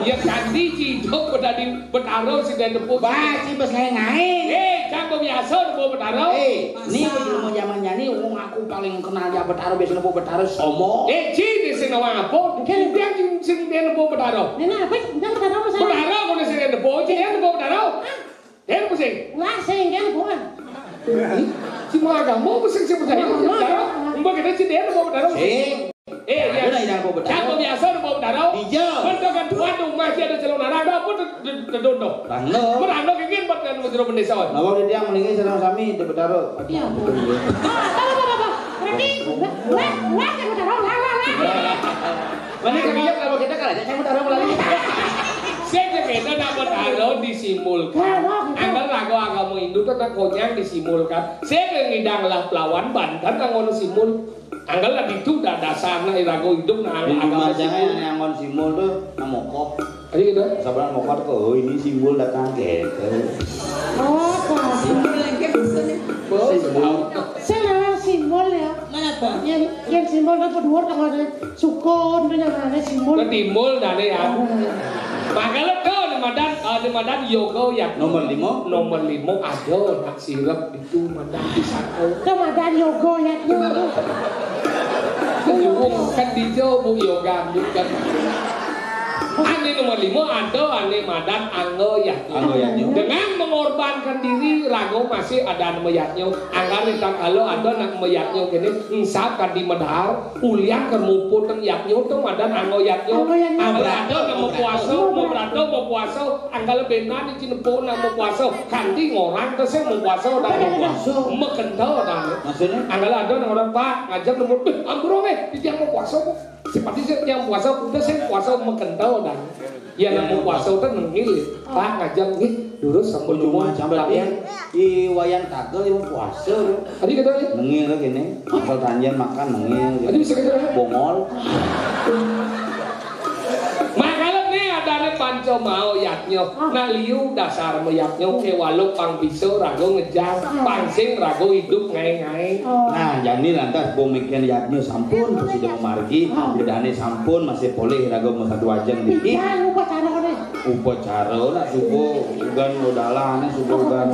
S1: ya kandi hidup berdarah sih dia nebo
S2: sih bos ngain
S1: kan biasa nebo berdarah
S2: ini ilmu zamannya nih aku paling kenal ya berdarah biasa nebo berdarah somo
S1: cini sih nawang apa dia sing dia nebo berdarah
S3: Nena apa sih kita berdarah mas
S1: berdarah kalau sih dia nebo cini nebo berdarah dia apa sih
S3: lah sing kan bukan
S1: si agama sing percaya berdarah mbak kita sih dia nebo berdarah
S2: ya
S1: Cakap biasa ada bau darah.
S2: Iya.
S1: Bentukan waduh masih ada celana narada pun terdondo.
S2: Rangno.
S1: Merangno kengin buat kan menjadi pendesa.
S2: Nawang dia meninggi serang sami di betaro.
S3: iya berarti wah kan berdarah lah
S2: Mana kagiat kalau kita kalah saya betaro melalui.
S1: Saya kita dapat halo disimulkan. Anggal lagu agama Hindu tentang konyang disimulkan. Saya ngidang lah pelawan Banten ngono simul. Anggal lah itu dah dasarnya lagu hidup nah agama
S2: jangan yang ngon simul tuh namokok.
S1: Ayo gitu.
S2: Sabaran mokok tuh, oh ini simbol datang gitu.
S3: Oh,
S4: Simbol lagi maksudnya.
S3: saya simbol ya.
S4: Mana po?
S3: Yang simbol apa dua tengah ada sukun tu yang ada simbol.
S1: Ketimbul dah nih ya. Makanya kau di madan yoga ya.
S2: Nomor 5
S1: ada nak sirap itu madan pisako.
S3: Ramadan yoga ya tu.
S1: Kan di Jawa bu yoga bukan. Ane nomor 5 ada ane madan anggo yatnya. Dengan mengorbankan diri rago masih ada mayatnya. Anggar ditang kalau ada nak mayatnya kene insap kan di medar ulian kan muput kan yatnya tu madan anggo yatnya. Anggar ada nak mau puasa anggar benar di cinepo nak mau puasa kanti ngorang tu saya mau puasa dah mekentau dah.
S2: Maksudnya?
S1: Anggar ada orang pak ngajak nomor ambro dia mau puasa seperti yang puasa udah saya puasa mekentau dah. Ya nak mau puasa itu nengil pak ngajak nih lurus sampai
S2: Cuma sampai di wayang tagel yang puasa
S1: tadi kata ya
S2: nengil gini asal tanjan makan nengil
S1: tadi bisa kata
S2: bongol
S1: makanya nih ada nih panco mau yatnya nah liu dasar mayatnya ke walau pang pisau rago ngejar pangsing rago hidup ngai-ngai
S2: nah jadi lantas bomikian yatnya sampun sudah memargi bedane sampun masih boleh rago mau satu wajang dikit upacara lah subuh bukan godalan subuh bukan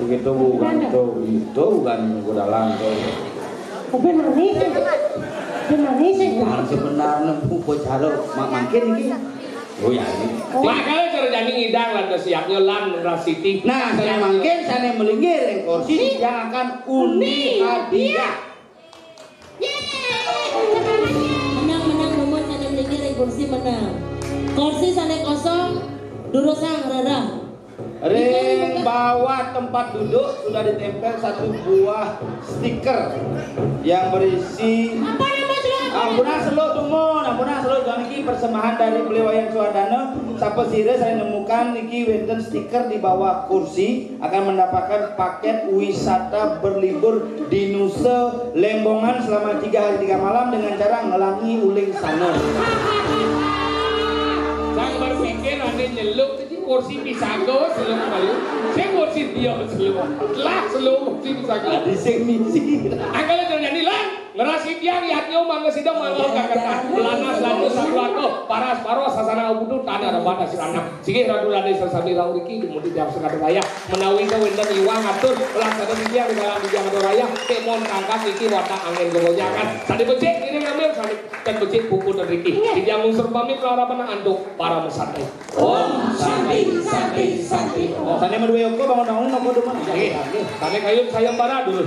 S2: begitu bukan itu bukan godalan tuh
S3: benar sih
S2: sebenarnya upacara makin ini oh ya ini
S1: makanya cara jadi ngidang lan siapnya lan rasiti
S2: nah saya makin saya melinggir yang kursi yang akan undi hadiah
S4: Menang nomor sana melinggir kursi menang. Kursi sana kosong, duduk sang rara.
S2: Ring bawah tempat duduk sudah ditempel satu buah stiker yang berisi Ampuna selo tumun, ampuna selo niki persembahan dari Bliwayang Suardana. Sapa sire saya nemukan niki wonten stiker di bawah kursi akan mendapatkan paket wisata berlibur di Nusa Lembongan selama 3 hari 3 malam dengan cara ngelangi uling sana.
S1: Saya berpikir ane nyeluk tadi kursi pisago selum malu. Saya kursi dia selum. Lah selum kursi pisago.
S2: Di misi.
S1: Angkala terjadi lah. Ngerasi tiang yatnya mangga sidang mangga kakak lanas lalu sakuato paras paros sasana ubudu tanah rebana sirana sige radu lade sasami rauriki dimudi tiap sekadar raya menawi ke wenten iwang atur pelaksana tiang di dalam tiang raya kemon kangkat iki wata angin gogojakan tadi becek ini ngambil tadi dan becek buku dan riki tiang unsur pamit lara menang anduk para mesate
S2: Om Santi. Tane medue yoko bangun-bangun nopo demen.
S1: tane kayu sayang bara dulu